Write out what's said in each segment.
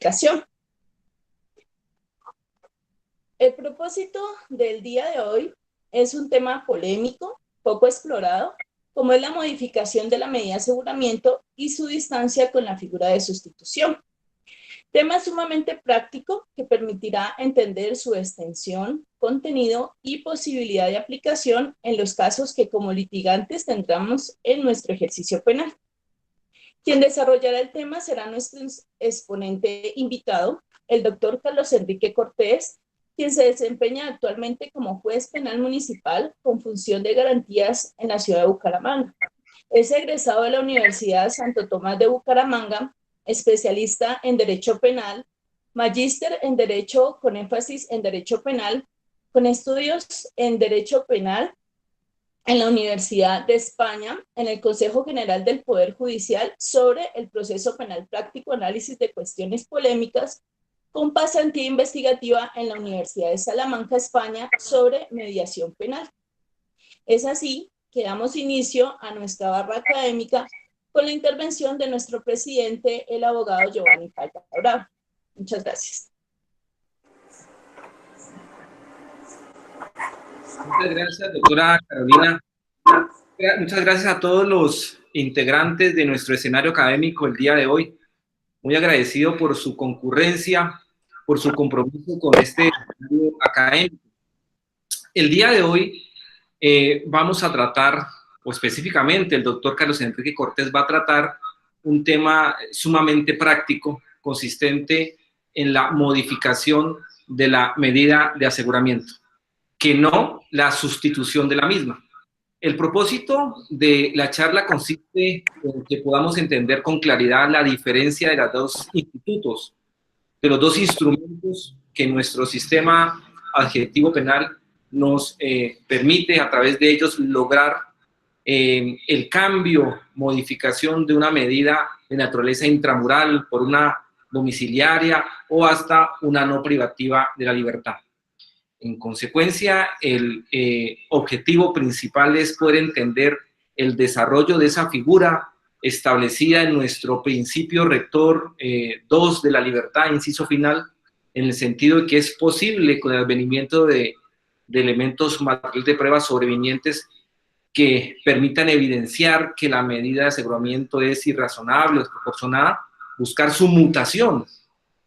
aplicación. El propósito del día de hoy es un tema polémico, poco explorado, como es la modificación de la medida de aseguramiento y su distancia con la figura de sustitución. Tema sumamente práctico que permitirá entender su extensión, contenido y posibilidad de aplicación en los casos que como litigantes tendremos en nuestro ejercicio penal. Quien desarrollará el tema será nuestro exponente invitado, el doctor Carlos Enrique Cortés, quien se desempeña actualmente como juez penal municipal con función de garantías en la ciudad de Bucaramanga. Es egresado de la Universidad Santo Tomás de Bucaramanga, especialista en Derecho Penal, magíster en Derecho con énfasis en Derecho Penal, con estudios en Derecho Penal en la Universidad de España, en el Consejo General del Poder Judicial sobre el proceso penal práctico, análisis de cuestiones polémicas, con pasantía investigativa en la Universidad de Salamanca, España, sobre mediación penal. Es así que damos inicio a nuestra barra académica con la intervención de nuestro presidente, el abogado Giovanni Falta Bravo. Muchas gracias. Muchas gracias, doctora Carolina. Muchas gracias a todos los integrantes de nuestro escenario académico el día de hoy. Muy agradecido por su concurrencia, por su compromiso con este escenario académico. El día de hoy vamos a tratar, o específicamente el doctor Carlos Enrique Cortés va a tratar un tema sumamente práctico, consistente en la modificación de la medida de aseguramiento, que no la sustitución de la misma. El propósito de la charla consiste en que podamos entender con claridad la diferencia de los dos institutos, de los dos instrumentos que nuestro sistema adjetivo penal nos permite a través de ellos lograr el cambio, modificación de una medida de naturaleza intramural por una domiciliaria o hasta una no privativa de la libertad. En consecuencia, el objetivo principal es poder entender el desarrollo de esa figura establecida en nuestro principio rector 2 de la libertad, inciso final, en el sentido de que es posible con el advenimiento de elementos materiales de prueba sobrevinientes que permitan evidenciar que la medida de aseguramiento es irrazonable o desproporcionada, buscar su mutación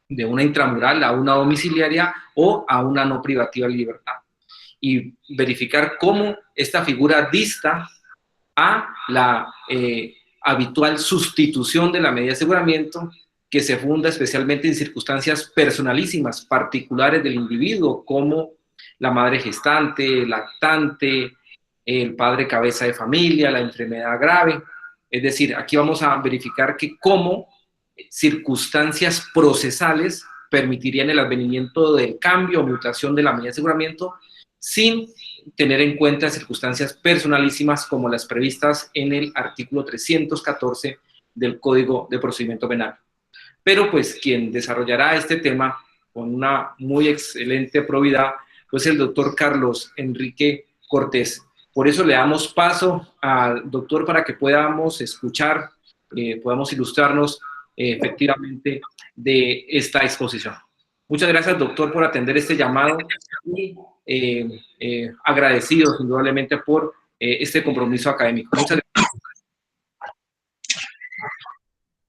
de una intramural a una domiciliaria o a una no privativa de libertad, y verificar cómo esta figura dista a la habitual sustitución de la medida de aseguramiento, que se funda especialmente en circunstancias personalísimas, particulares del individuo, como la madre gestante, lactante, el padre cabeza de familia, la enfermedad grave. Es decir, aquí vamos a verificar que cómo circunstancias procesales permitirían el advenimiento del cambio o mutación de la medida de aseguramiento sin tener en cuenta circunstancias personalísimas como las previstas en el artículo 314 del Código de Procedimiento Penal. Pero pues quien desarrollará este tema con una muy excelente probidad, pues el doctor Carlos Enrique Cortés. Por eso le damos paso al doctor para que podamos escuchar, podamos ilustrarnos efectivamente de esta exposición. Muchas gracias, doctor, por atender este llamado y agradecidos indudablemente por este compromiso académico. Muchas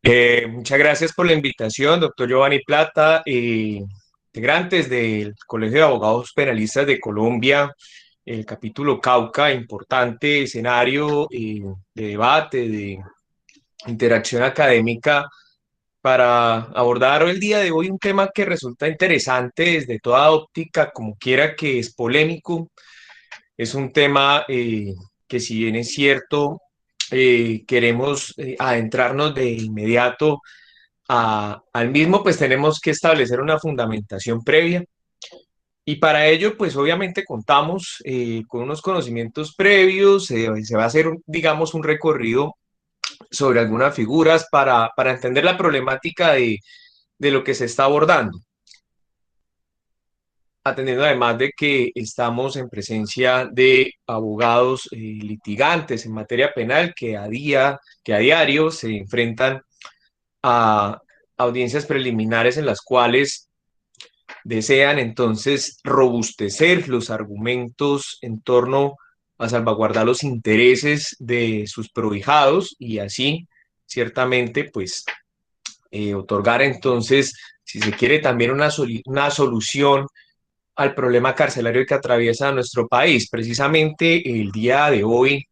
gracias. Muchas gracias por la invitación, doctor Giovanni Plata, integrantes del Colegio de Abogados Penalistas de Colombia, el capítulo Cauca, importante escenario de debate, de interacción académica, para abordar el día de hoy un tema que resulta interesante desde toda óptica, como quiera que es polémico. Es un tema que, si bien es cierto, queremos adentrarnos de inmediato al mismo, pues tenemos que establecer una fundamentación previa. Y para ello, pues obviamente contamos con unos conocimientos previos, se va a hacer, digamos, un recorrido sobre algunas figuras para entender la problemática de lo que se está abordando, atendiendo además de que estamos en presencia de abogados litigantes en materia penal que a diario se enfrentan a audiencias preliminares en las cuales desean entonces robustecer los argumentos en torno a salvaguardar los intereses de sus prohijados y así ciertamente pues otorgar entonces, si se quiere, también una solución al problema carcelario que atraviesa nuestro país. Precisamente el día de hoy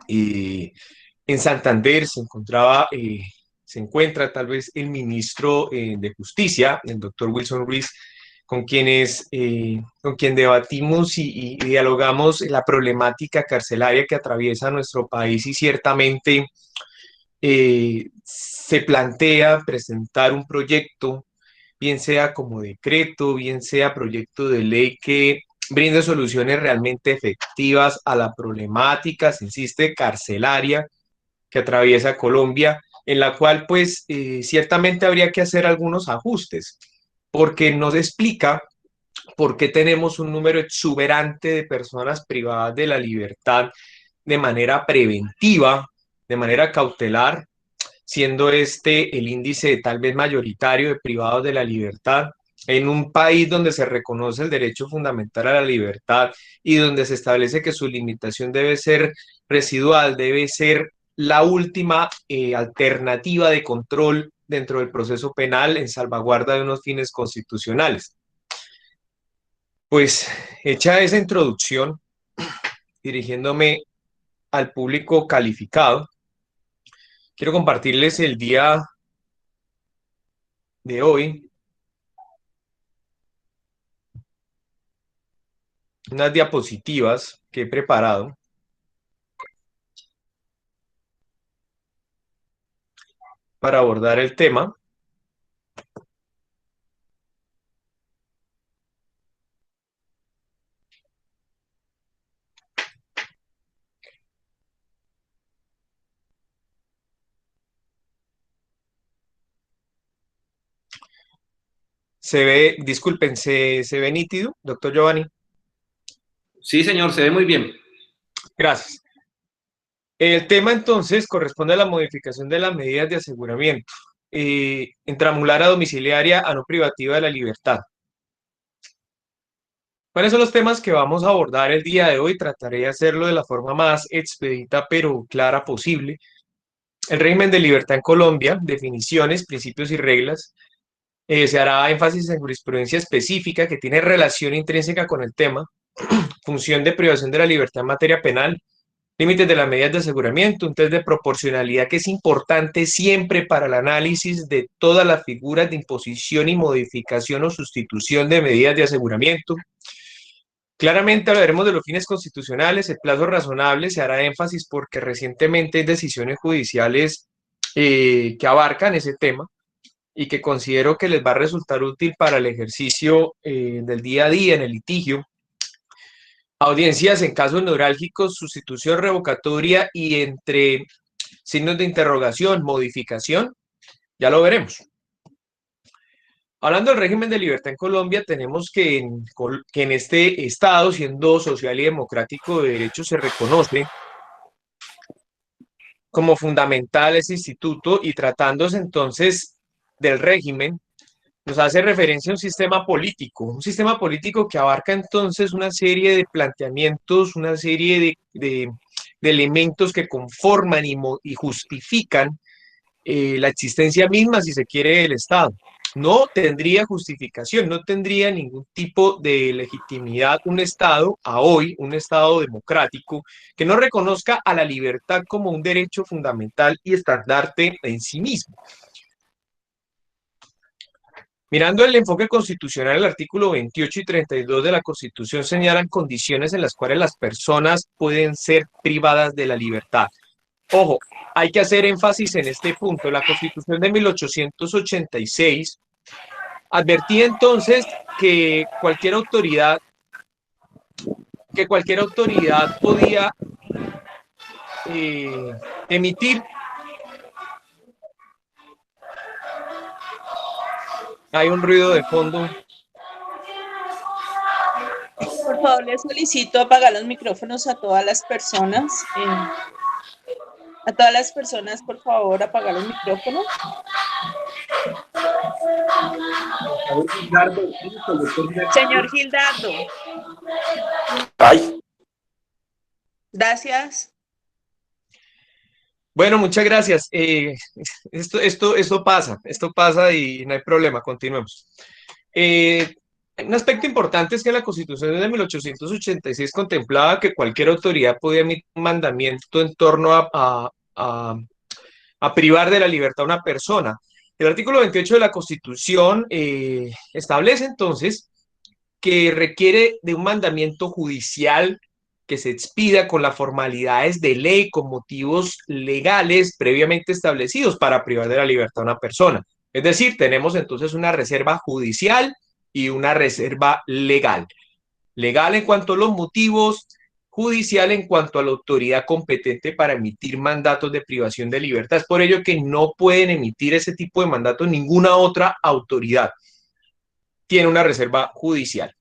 en Santander se encuentra tal vez el ministro de Justicia, el doctor Wilson Ruiz, con quien debatimos y dialogamos la problemática carcelaria que atraviesa nuestro país y ciertamente se plantea presentar un proyecto, bien sea como decreto, bien sea proyecto de ley que brinde soluciones realmente efectivas a la problemática, se insiste, carcelaria que atraviesa Colombia, en la cual pues ciertamente habría que hacer algunos ajustes, porque nos explica por qué tenemos un número exuberante de personas privadas de la libertad de manera preventiva, de manera cautelar, siendo este el índice tal vez mayoritario de privados de la libertad, en un país donde se reconoce el derecho fundamental a la libertad y donde se establece que su limitación debe ser residual, debe ser la última alternativa de control dentro del proceso penal en salvaguarda de unos fines constitucionales. Pues hecha esa introducción, dirigiéndome al público calificado, quiero compartirles el día de hoy unas diapositivas que he preparado para abordar el tema. Se ve, disculpen, ¿se ve nítido, doctor Giovanni? Sí, señor, se ve muy bien. Gracias. El tema entonces corresponde a la modificación de las medidas de aseguramiento intramural domiciliaria a no privativa de la libertad. ¿Cuáles son los temas que vamos a abordar el día de hoy? Trataré de hacerlo de la forma más expedita pero clara posible. El régimen de libertad en Colombia, definiciones, principios y reglas. Se hará énfasis en jurisprudencia específica que tiene relación intrínseca con el tema, función de privación de la libertad en materia penal, límites de las medidas de aseguramiento, un test de proporcionalidad que es importante siempre para el análisis de todas las figuras de imposición y modificación o sustitución de medidas de aseguramiento. Claramente hablaremos de los fines constitucionales, el plazo razonable, se hará énfasis porque recientemente hay decisiones judiciales que abarcan ese tema y que considero que les va a resultar útil para el ejercicio del día a día en el litigio. Audiencias en casos neurálgicos, sustitución revocatoria y entre signos de interrogación, modificación, ya lo veremos. Hablando del régimen de libertad en Colombia, tenemos que en este Estado, siendo social y democrático de derecho, se reconoce como fundamental ese instituto y tratándose entonces del régimen, nos hace referencia a un sistema político que abarca entonces una serie de planteamientos, una serie de elementos que conforman y justifican la existencia misma, si se quiere, del Estado. No tendría justificación, no tendría ningún tipo de legitimidad un Estado, a hoy, un Estado democrático, que no reconozca a la libertad como un derecho fundamental y estandarte en sí mismo. Mirando el enfoque constitucional, el artículo 28 y 32 de la Constitución señalan condiciones en las cuales las personas pueden ser privadas de la libertad. Ojo, hay que hacer énfasis en este punto. La Constitución de 1886 advertía entonces que cualquier autoridad podía emitir. Hay un ruido de fondo. Por favor, les solicito apagar los micrófonos a todas las personas. A todas las personas, por favor, apagar los micrófonos. Señor Gildardo. Ay. Gracias. Bueno, muchas gracias. Esto pasa y no hay problema, continuemos. Un aspecto importante es que la Constitución de 1886 contemplaba que cualquier autoridad podía emitir un mandamiento en torno a privar de la libertad a una persona. El artículo 28 de la Constitución establece entonces que requiere de un mandamiento judicial que se expida con las formalidades de ley, con motivos legales previamente establecidos para privar de la libertad a una persona. Es decir, tenemos entonces una reserva judicial y una reserva legal. Legal en cuanto a los motivos, judicial en cuanto a la autoridad competente para emitir mandatos de privación de libertad. Es por ello que no pueden emitir ese tipo de mandatos ninguna otra autoridad. Tiene una reserva judicial.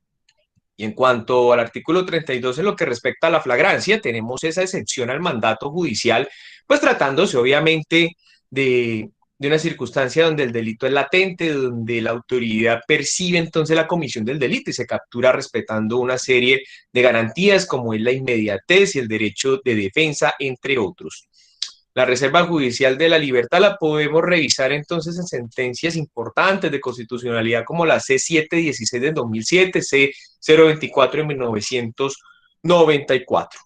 Y en cuanto al artículo 32, en lo que respecta a la flagrancia, tenemos esa excepción al mandato judicial, pues tratándose obviamente de una circunstancia donde el delito es latente, donde la autoridad percibe entonces la comisión del delito y se captura respetando una serie de garantías como es la inmediatez y el derecho de defensa, entre otros. La reserva judicial de la libertad la podemos revisar entonces en sentencias importantes de constitucionalidad como la C716 del 2007, C024 de 1994.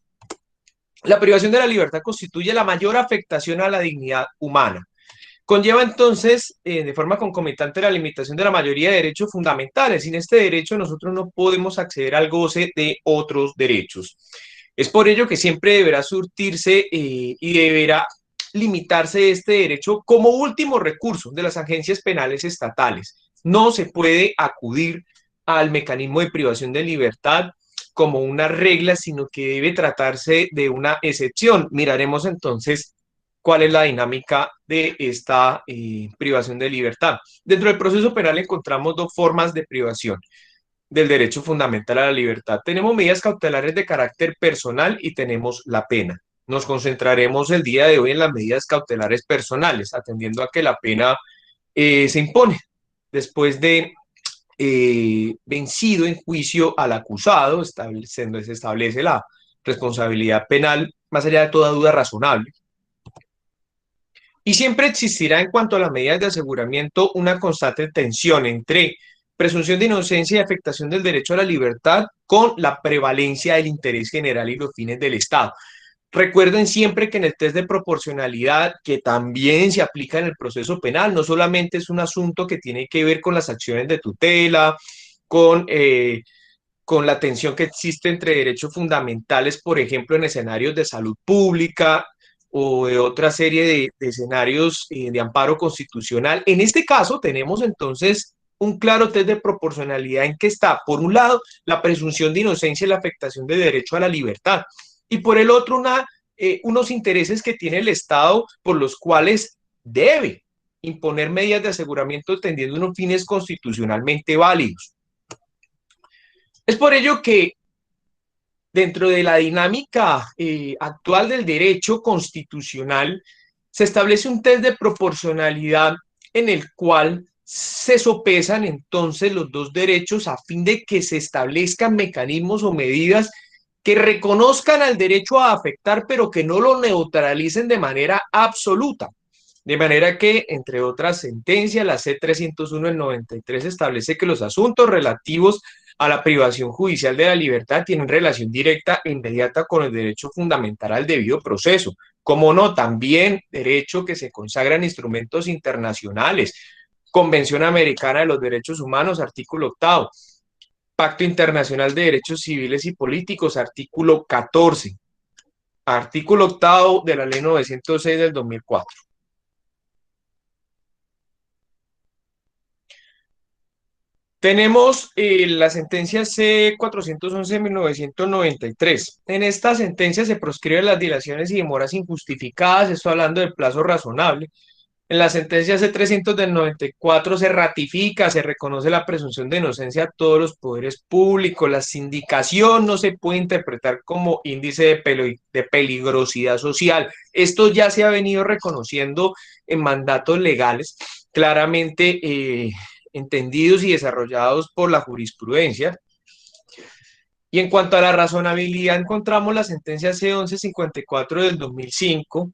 La privación de la libertad constituye la mayor afectación a la dignidad humana. Conlleva entonces, de forma concomitante, la limitación de la mayoría de derechos fundamentales. Sin este derecho nosotros no podemos acceder al goce de otros derechos. Es por ello que siempre deberá surtirse y deberá limitarse este derecho como último recurso de las agencias penales estatales. No se puede acudir al mecanismo de privación de libertad como una regla, sino que debe tratarse de una excepción. Miraremos entonces cuál es la dinámica de esta privación de libertad. Dentro del proceso penal encontramos dos formas de privación del derecho fundamental a la libertad. Tenemos medidas cautelares de carácter personal y tenemos la pena. Nos concentraremos el día de hoy en las medidas cautelares personales, atendiendo a que la pena se impone después de vencido en juicio al acusado, se establece la responsabilidad penal más allá de toda duda razonable. Y siempre existirá en cuanto a las medidas de aseguramiento una constante tensión entre presunción de inocencia y afectación del derecho a la libertad con la prevalencia del interés general y los fines del Estado. Recuerden siempre que en el test de proporcionalidad, que también se aplica en el proceso penal, no solamente es un asunto que tiene que ver con las acciones de tutela, con la tensión que existe entre derechos fundamentales, por ejemplo, en escenarios de salud pública o de otra serie de escenarios de amparo constitucional. En este caso tenemos entonces un claro test de proporcionalidad en que está, por un lado, la presunción de inocencia y la afectación del derecho a la libertad, y por el otro, unos intereses que tiene el Estado por los cuales debe imponer medidas de aseguramiento tendiendo unos fines constitucionalmente válidos. Es por ello que dentro de la dinámica actual del derecho constitucional se establece un test de proporcionalidad en el cual se sopesan entonces los dos derechos a fin de que se establezcan mecanismos o medidas que reconozcan al derecho a afectar, pero que no lo neutralicen de manera absoluta. De manera que, entre otras sentencias, la C301 del 93 establece que los asuntos relativos a la privación judicial de la libertad tienen relación directa e inmediata con el derecho fundamental al debido proceso. Como no, también derecho que se consagra en instrumentos internacionales. Convención Americana de los Derechos Humanos, artículo 8. Pacto Internacional de Derechos Civiles y Políticos, artículo 14. Artículo 8 de la Ley 906 del 2004. Tenemos la sentencia C411 de 1993. En esta sentencia se proscriben las dilaciones y demoras injustificadas, estoy hablando del plazo razonable. En la sentencia C300 del 94 se ratifica, se reconoce la presunción de inocencia a todos los poderes públicos. La sindicación no se puede interpretar como índice de peligrosidad social. Esto ya se ha venido reconociendo en mandatos legales. Claramente entendidos y desarrollados por la jurisprudencia. Y en cuanto a la razonabilidad, encontramos la sentencia C1154 del 2005.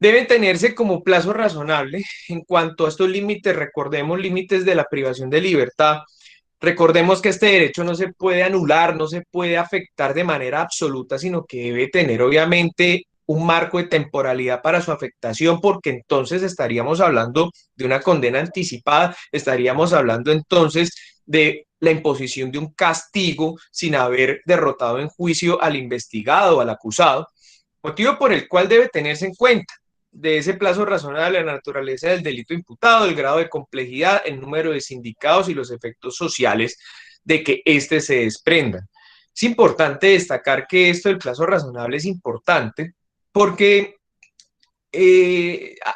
Deben tenerse como plazo razonable en cuanto a estos límites. Recordemos límites de la privación de libertad. Recordemos que este derecho no se puede anular, no se puede afectar de manera absoluta, sino que debe tener obviamente un marco de temporalidad para su afectación, porque entonces estaríamos hablando de una condena anticipada, estaríamos hablando entonces de la imposición de un castigo sin haber derrotado en juicio al investigado o al acusado, motivo por el cual debe tenerse en cuenta de ese plazo razonable la naturaleza del delito imputado, el grado de complejidad, el número de sindicados y los efectos sociales de que éste se desprendan. Es importante destacar que esto del plazo razonable es importante porque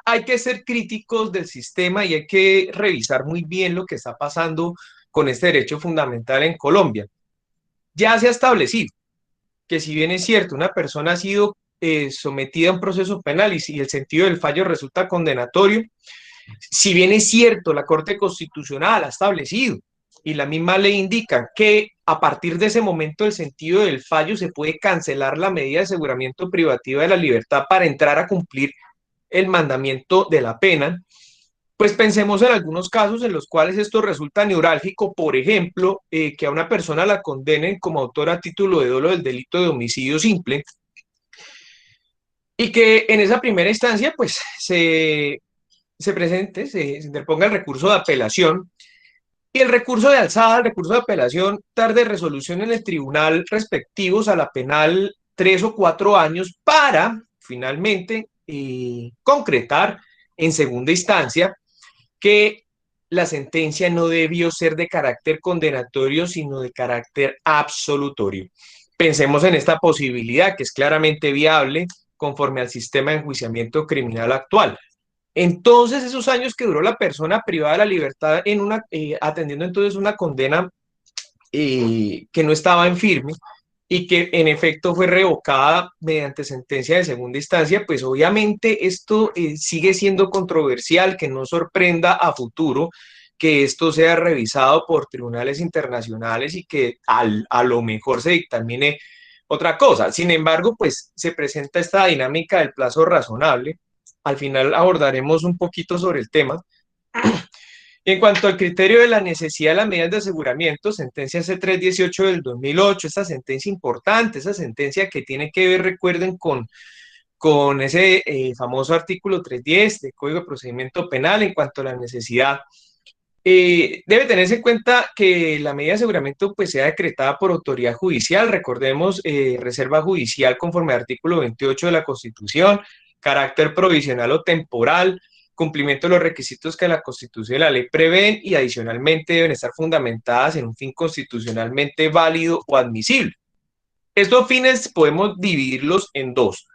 hay que ser críticos del sistema y hay que revisar muy bien lo que está pasando con este derecho fundamental en Colombia. Ya se ha establecido que si bien es cierto, una persona ha sido sometida a un proceso penal y si el sentido del fallo resulta condenatorio, si bien es cierto, la Corte Constitucional ha establecido y la misma ley indica que a partir de ese momento el sentido del fallo se puede cancelar la medida de aseguramiento privativa de la libertad para entrar a cumplir el mandamiento de la pena, pues pensemos en algunos casos en los cuales esto resulta neurálgico, por ejemplo, que a una persona la condenen como autora a título de dolo del delito de homicidio simple y que en esa primera instancia pues se interponga el recurso de apelación y el recurso de alzada, el recurso de apelación tarde resolución en el tribunal respectivos a la penal 3 o 4 años para finalmente concretar en segunda instancia que la sentencia no debió ser de carácter condenatorio, sino de carácter absolutorio. Pensemos en esta posibilidad que es claramente viable conforme al sistema de enjuiciamiento criminal actual. Entonces, esos años que duró la persona privada de la libertad en atendiendo entonces una condena que no estaba en firme y que en efecto fue revocada mediante sentencia de segunda instancia, pues obviamente esto sigue siendo controversial, que no sorprenda a futuro que esto sea revisado por tribunales internacionales y que a lo mejor se dictamine otra cosa. Sin embargo, pues se presenta esta dinámica del plazo razonable. Al final abordaremos un poquito sobre el tema. En cuanto al criterio de la necesidad de las medidas de aseguramiento, sentencia C318 del 2008, esta sentencia importante, esa sentencia que tiene que ver, recuerden, con ese famoso artículo 310 del Código de Procedimiento Penal en cuanto a la necesidad. Debe tenerse en cuenta que la medida de aseguramiento pues sea decretada por autoridad judicial, recordemos, reserva judicial conforme al artículo 28 de la Constitución, carácter provisional o temporal, cumplimiento de los requisitos que la Constitución y la ley prevén y adicionalmente deben estar fundamentadas en un fin constitucionalmente válido o admisible. Estos fines podemos dividirlos en dos: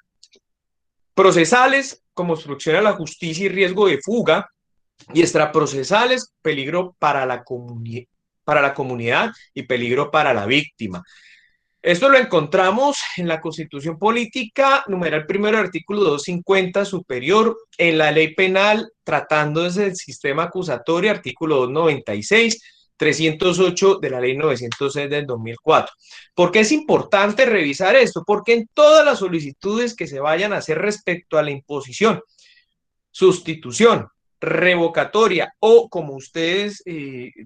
procesales, como obstrucción a la justicia y riesgo de fuga, y extraprocesales, peligro para la comunidad y peligro para la víctima. Esto lo encontramos en la Constitución Política, numeral primero, artículo 250 superior, en la ley penal, tratándose del sistema acusatorio, artículo 296, 308 de la ley 906 del 2004. ¿Por qué es importante revisar esto? Porque en todas las solicitudes que se vayan a hacer respecto a la imposición, sustitución, revocatoria o como ustedes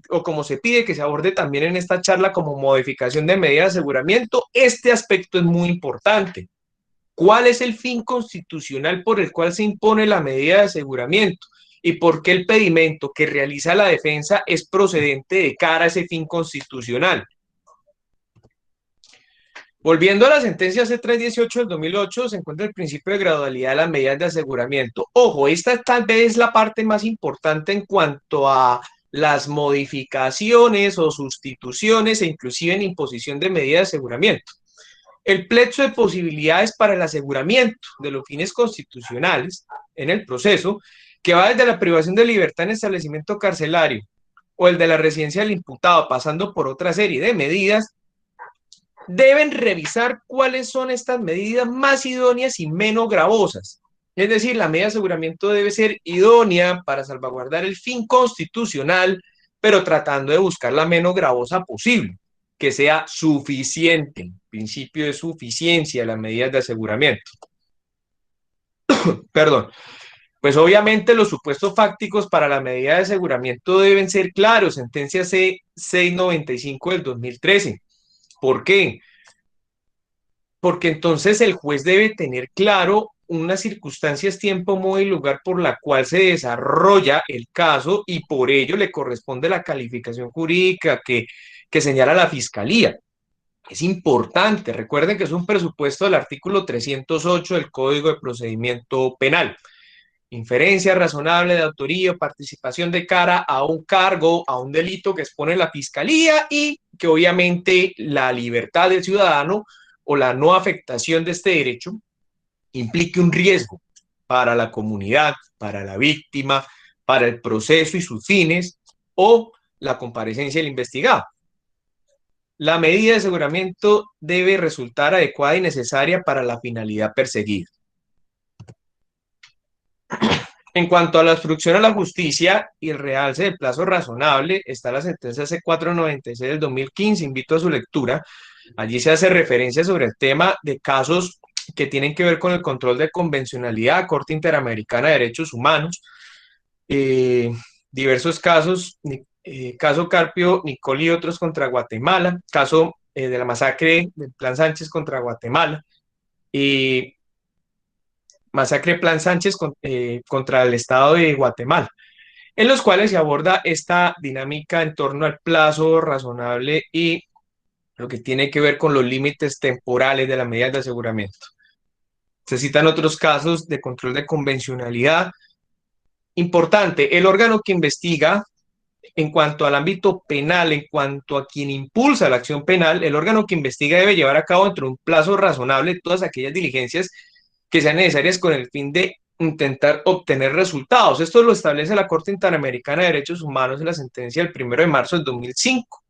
o como se pide que se aborde también en esta charla como modificación de medida de aseguramiento, este aspecto es muy importante. ¿Cuál es el fin constitucional por el cual se impone la medida de aseguramiento? ¿Y por qué el pedimento que realiza la defensa es procedente de cara a ese fin constitucional? Volviendo a la sentencia C318 del 2008, se encuentra el principio de gradualidad de las medidas de aseguramiento. Ojo, esta tal vez es la parte más importante en cuanto a las modificaciones o sustituciones e inclusive en imposición de medidas de aseguramiento. El plecho de posibilidades para el aseguramiento de los fines constitucionales en el proceso, que va desde la privación de libertad en establecimiento carcelario o el de la residencia del imputado, pasando por otra serie de medidas, deben revisar cuáles son estas medidas más idóneas y menos gravosas. Es decir, la medida de aseguramiento debe ser idónea para salvaguardar el fin constitucional, pero tratando de buscar la menos gravosa posible, que sea suficiente, principio de suficiencia de las medidas de aseguramiento. Perdón. Pues obviamente los supuestos fácticos para la medida de aseguramiento deben ser claros, sentencia C695 del 2013. ¿Por qué? Porque entonces el juez debe tener claro unas circunstancias, tiempo, modo y lugar por la cual se desarrolla el caso y por ello le corresponde la calificación jurídica que señala la Fiscalía. Es importante, recuerden que es un presupuesto del artículo 308 del Código de Procedimiento Penal. Inferencia razonable de autoría o participación de cara a un cargo, a un delito que expone la Fiscalía y que obviamente la libertad del ciudadano o la no afectación de este derecho implique un riesgo para la comunidad, para la víctima, para el proceso y sus fines o la comparecencia del investigado. La medida de aseguramiento debe resultar adecuada y necesaria para la finalidad perseguida. En cuanto a la obstrucción a la justicia y el realce del plazo razonable, está la sentencia C496 del 2015, invito a su lectura. Allí se hace referencia sobre el tema de casos que tienen que ver con el control de convencionalidad, Corte Interamericana de Derechos Humanos, diversos casos, caso Carpio, Nicol y otros contra Guatemala, caso de la masacre del Plan Sánchez contra Guatemala, y masacre Plan Sánchez contra el Estado de Guatemala, en los cuales se aborda esta dinámica en torno al plazo razonable y lo que tiene que ver con los límites temporales de las medidas de aseguramiento. Se citan otros casos de control de convencionalidad. Importante, el órgano que investiga en cuanto al ámbito penal, en cuanto a quien impulsa la acción penal, el órgano que investiga debe llevar a cabo dentro de un plazo razonable todas aquellas diligencias que sean necesarias con el fin de intentar obtener resultados. Esto lo establece la Corte Interamericana de Derechos Humanos en la sentencia del 1 de marzo del 2005,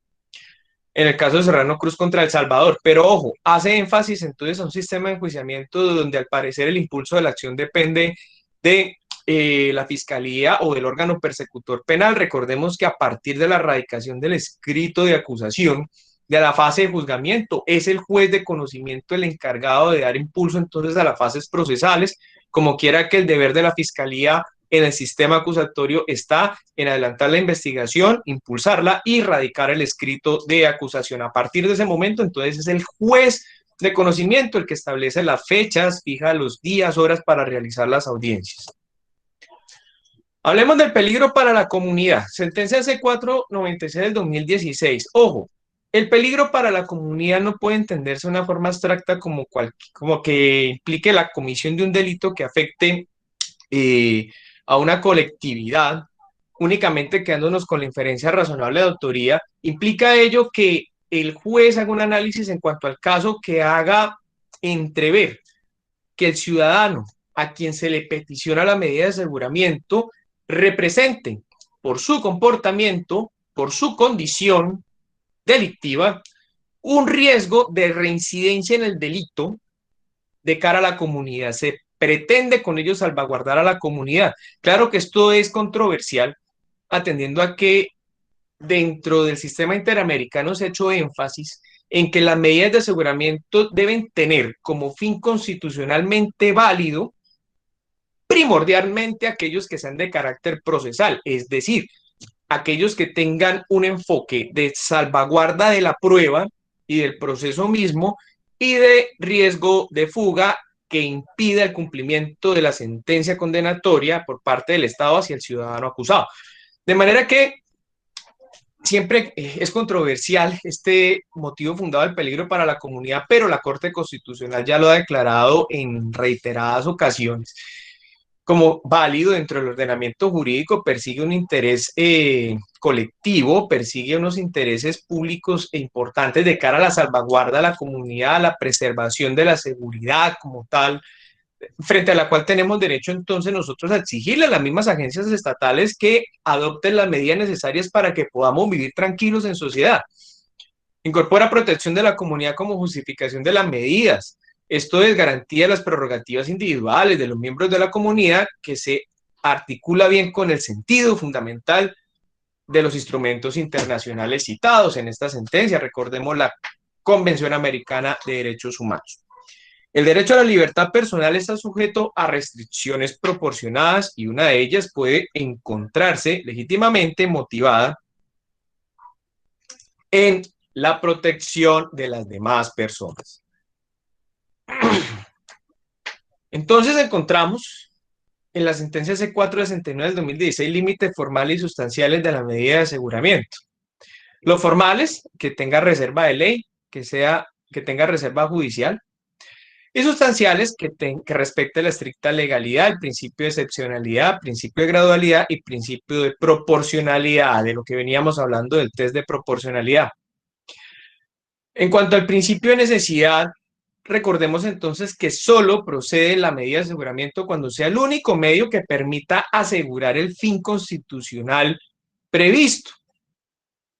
en el caso de Serrano Cruz contra El Salvador. Pero ojo, hace énfasis entonces a un sistema de enjuiciamiento donde al parecer el impulso de la acción depende de la Fiscalía o del órgano persecutor penal. Recordemos que a partir de la radicación del escrito de acusación, de la fase de juzgamiento, es el juez de conocimiento el encargado de dar impulso entonces a las fases procesales, como quiera que el deber de la Fiscalía en el sistema acusatorio está en adelantar la investigación, impulsarla y radicar el escrito de acusación. A partir de ese momento, entonces, es el juez de conocimiento el que establece las fechas, fija los días, horas para realizar las audiencias. Hablemos del peligro para la comunidad. Sentencia C496 del 2016. Ojo, el peligro para la comunidad no puede entenderse de una forma abstracta como que implique la comisión de un delito que afecte a una colectividad, únicamente quedándonos con la inferencia razonable de autoría. Implica ello que el juez haga un análisis en cuanto al caso que haga entrever que el ciudadano a quien se le peticiona la medida de aseguramiento represente por su comportamiento, por su condición delictiva, un riesgo de reincidencia en el delito de cara a la comunidad. Se pretende con ello salvaguardar a la comunidad. Claro que esto es controversial, atendiendo a que dentro del sistema interamericano se ha hecho énfasis en que las medidas de aseguramiento deben tener como fin constitucionalmente válido primordialmente aquellos que sean de carácter procesal, es decir, aquellos que tengan un enfoque de salvaguarda de la prueba y del proceso mismo y de riesgo de fuga que impida el cumplimiento de la sentencia condenatoria por parte del Estado hacia el ciudadano acusado. De manera que siempre es controversial este motivo fundado del peligro para la comunidad, pero la Corte Constitucional ya lo ha declarado en reiteradas ocasiones como válido dentro del ordenamiento jurídico, persigue un interés colectivo, persigue unos intereses públicos e importantes de cara a la salvaguarda de la comunidad, a la preservación de la seguridad como tal, frente a la cual tenemos derecho entonces nosotros a exigirle a las mismas agencias estatales que adopten las medidas necesarias para que podamos vivir tranquilos en sociedad. Incorpora protección de la comunidad como justificación de las medidas. Esto es garantía de las prerrogativas individuales de los miembros de la comunidad, que se articula bien con el sentido fundamental de los instrumentos internacionales citados en esta sentencia. Recordemos la Convención Americana de Derechos Humanos. El derecho a la libertad personal está sujeto a restricciones proporcionadas y una de ellas puede encontrarse legítimamente motivada en la protección de las demás personas. Entonces encontramos en la sentencia C469 del 2016 límites formales y sustanciales de la medida de aseguramiento. Los formales, que tenga reserva de ley, que tenga reserva judicial, y sustanciales, que respecte la estricta legalidad, el principio de excepcionalidad, principio de gradualidad y principio de proporcionalidad, de lo que veníamos hablando del test de proporcionalidad. En cuanto al principio de necesidad, recordemos entonces que solo procede la medida de aseguramiento cuando sea el único medio que permita asegurar el fin constitucional previsto,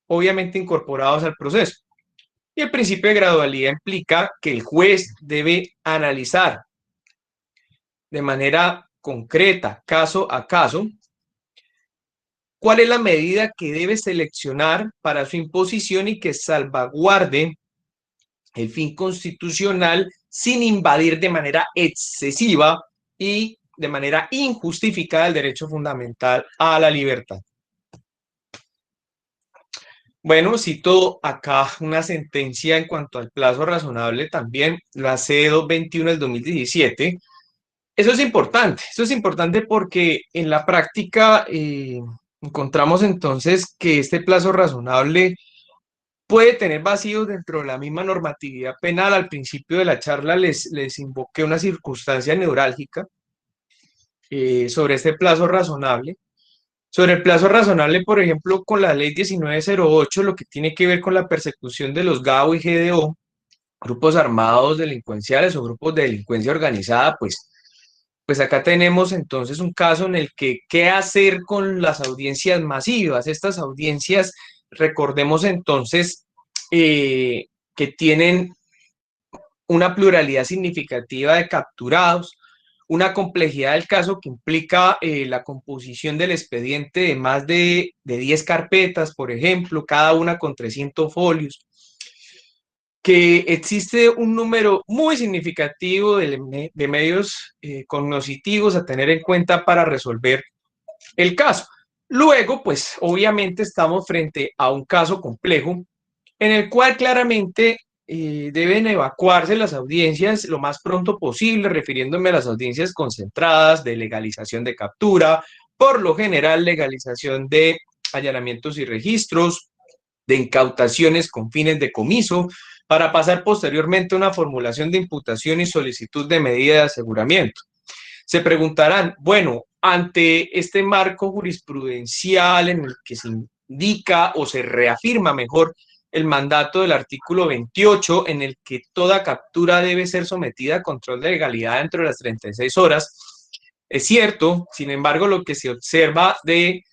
obviamente incorporados al proceso. Y el principio de gradualidad implica que el juez debe analizar de manera concreta, caso a caso, cuál es la medida que debe seleccionar para su imposición y que salvaguarde el fin constitucional sin invadir de manera excesiva y de manera injustificada el derecho fundamental a la libertad. Bueno, cito acá una sentencia en cuanto al plazo razonable también, la C221 del 2017. Eso es importante porque en la práctica encontramos entonces que este plazo razonable puede tener vacíos dentro de la misma normatividad penal. Al principio de la charla les invoqué una circunstancia neurálgica sobre este plazo razonable. Sobre el plazo razonable, por ejemplo, con la ley 1908, lo que tiene que ver con la persecución de los GAO y GDO, grupos armados delincuenciales o grupos de delincuencia organizada, pues acá tenemos entonces un caso en el que qué hacer con las audiencias masivas. Estas audiencias, recordemos entonces, que tienen una pluralidad significativa de capturados, una complejidad del caso que implica la composición del expediente de más de 10 carpetas, por ejemplo, cada una con 300 folios, que existe un número muy significativo de medios cognitivos a tener en cuenta para resolver el caso. Luego, pues obviamente estamos frente a un caso complejo en el cual claramente deben evacuarse las audiencias lo más pronto posible, refiriéndome a las audiencias concentradas de legalización de captura, por lo general legalización de allanamientos y registros, de incautaciones con fines de comiso, para pasar posteriormente a una formulación de imputación y solicitud de medida de aseguramiento. Se preguntarán, bueno, ante este marco jurisprudencial en el que se indica o se reafirma mejor el mandato del artículo 28, en el que toda captura debe ser sometida a control de legalidad dentro de las 36 horas, es cierto. Sin embargo, lo que se observa de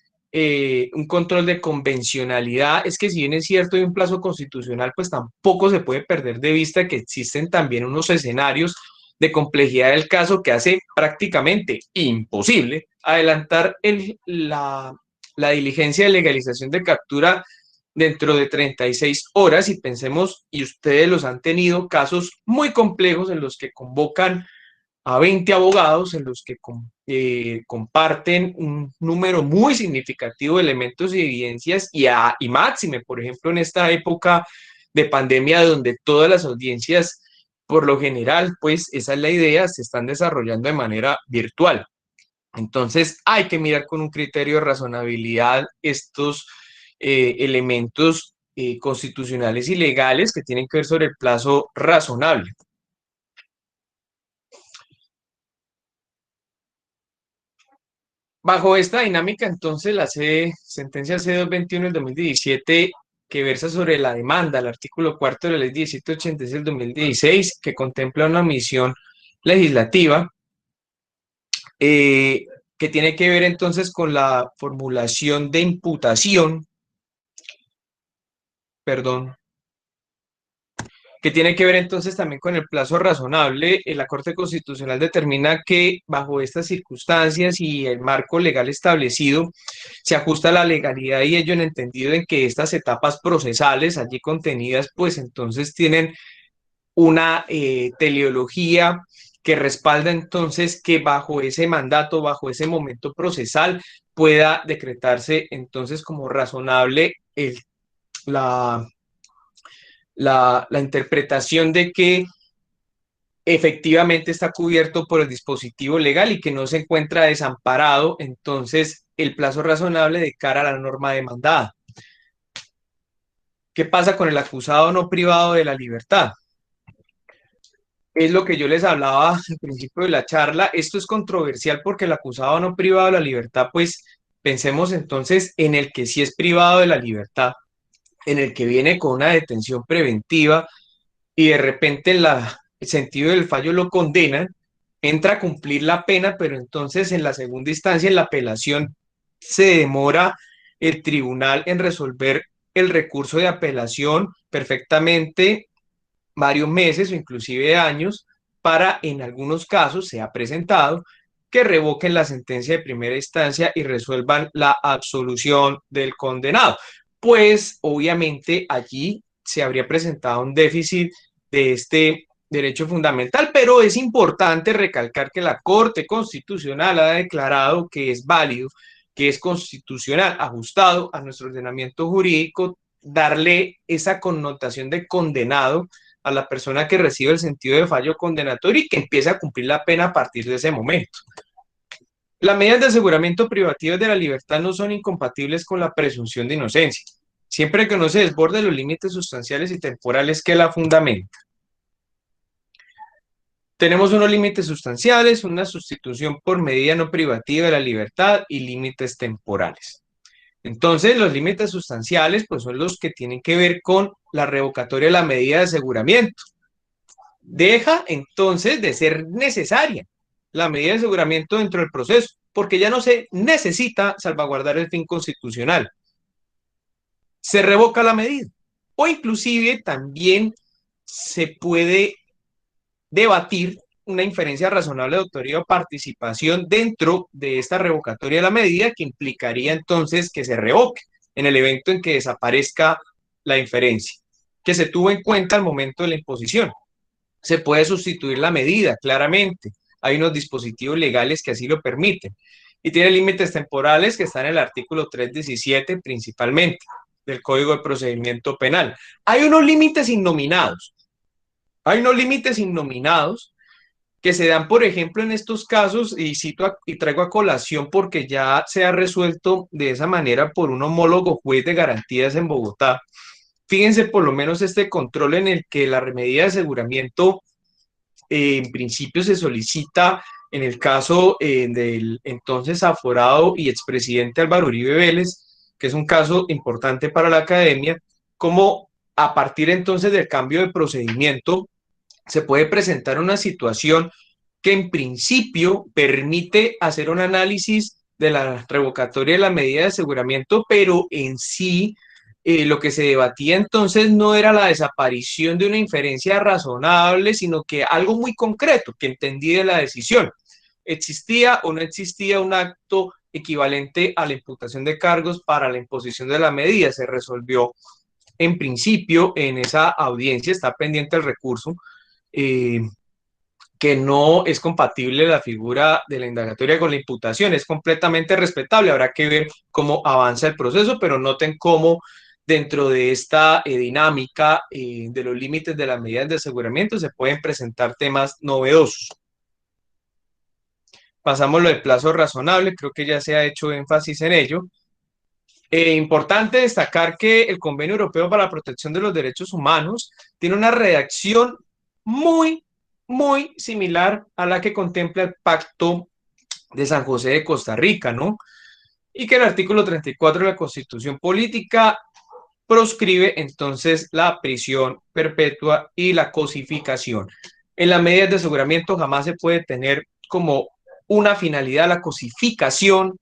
un control de convencionalidad es que, si bien es cierto, hay un plazo constitucional, pues tampoco se puede perder de vista que existen también unos escenarios de complejidad del caso que hace prácticamente imposible adelantar la diligencia de legalización de captura dentro de 36 horas. Y pensemos, y ustedes los han tenido, casos muy complejos en los que convocan a 20 abogados, en los que comparten un número muy significativo de elementos y evidencias, y máxime, por ejemplo, en esta época de pandemia, donde todas las audiencias, por lo general, pues esa es la idea, se están desarrollando de manera virtual. Entonces hay que mirar con un criterio de razonabilidad estos elementos constitucionales y legales que tienen que ver sobre el plazo razonable. Bajo esta dinámica, entonces, la sentencia C221 del 2017, que versa sobre la demanda, el artículo 4 de la ley 1786 del 2016, que contempla una omisión legislativa, que tiene que ver entonces con la formulación de imputación, perdón, que tiene que ver entonces también con el plazo razonable. La Corte Constitucional determina que bajo estas circunstancias y el marco legal establecido se ajusta a la legalidad y ello en entendido en que estas etapas procesales allí contenidas pues entonces tienen una teleología que respalda entonces que bajo ese mandato, bajo ese momento procesal, pueda decretarse entonces como razonable la, la interpretación de que efectivamente está cubierto por el dispositivo legal y que no se encuentra desamparado, entonces el plazo razonable de cara a la norma demandada. ¿Qué pasa con el acusado no privado de la libertad? Es lo que yo les hablaba al principio de la charla. Esto es controversial porque el acusado no privado de la libertad, pues pensemos entonces en el que sí es privado de la libertad, en el que viene con una detención preventiva y de repente el sentido del fallo lo condenan, entra a cumplir la pena, pero entonces en la segunda instancia, en la apelación, se demora el tribunal en resolver el recurso de apelación perfectamente varios meses o inclusive años para, en algunos casos, se ha presentado que revoquen la sentencia de primera instancia y resuelvan la absolución del condenado. Pues obviamente allí se habría presentado un déficit de este derecho fundamental, pero es importante recalcar que la Corte Constitucional ha declarado que es válido, que es constitucional, ajustado a nuestro ordenamiento jurídico, darle esa connotación de condenado a la persona que recibe el sentido de fallo condenatorio y que empieza a cumplir la pena a partir de ese momento. Las medidas de aseguramiento privativas de la libertad no son incompatibles con la presunción de inocencia, siempre que no se desborde los límites sustanciales y temporales que la fundamentan. Tenemos unos límites sustanciales, una sustitución por medida no privativa de la libertad y límites temporales. Entonces, los límites sustanciales pues, son los que tienen que ver con la revocatoria de la medida de aseguramiento. Deja entonces de ser necesaria la medida de aseguramiento dentro del proceso, porque ya no se necesita salvaguardar el fin constitucional. Se revoca la medida. O inclusive también se puede debatir una inferencia razonable de autoría o participación dentro de esta revocatoria de la medida que implicaría entonces que se revoque en el evento en que desaparezca la inferencia, que se tuvo en cuenta al momento de la imposición. Se puede sustituir la medida, claramente. Hay unos dispositivos legales que así lo permiten. Y tiene límites temporales que están en el artículo 317 principalmente del Código de Procedimiento Penal. Hay unos límites innominados. Hay unos límites innominados que se dan, por ejemplo, en estos casos, y cito y traigo a colación porque ya se ha resuelto de esa manera por un homólogo juez de garantías en Bogotá. Fíjense por lo menos este control en el que la medida de aseguramiento en principio se solicita en el caso del entonces aforado y expresidente Álvaro Uribe Vélez, que es un caso importante para la academia, como a partir entonces del cambio de procedimiento se puede presentar una situación que en principio permite hacer un análisis de la revocatoria de la medida de aseguramiento, pero en sí lo que se debatía entonces no era la desaparición de una inferencia razonable, sino que algo muy concreto que entendía la decisión. ¿Existía o no existía un acto equivalente a la imputación de cargos para la imposición de la medida? Se resolvió en principio en esa audiencia, está pendiente el recurso, que no es compatible la figura de la indagatoria con la imputación, es completamente respetable, habrá que ver cómo avanza el proceso, pero noten cómo dentro de esta dinámica de los límites de las medidas de aseguramiento se pueden presentar temas novedosos. Pasamos lo del plazo razonable, creo que ya se ha hecho énfasis en ello. Importante destacar que el Convenio Europeo para la Protección de los Derechos Humanos tiene una redacción muy similar a la que contempla el Pacto de San José de Costa Rica, ¿no? Y que el artículo 34 de la Constitución Política proscribe entonces la prisión perpetua y la cosificación. En las medidas de aseguramiento jamás se puede tener como una finalidad la cosificación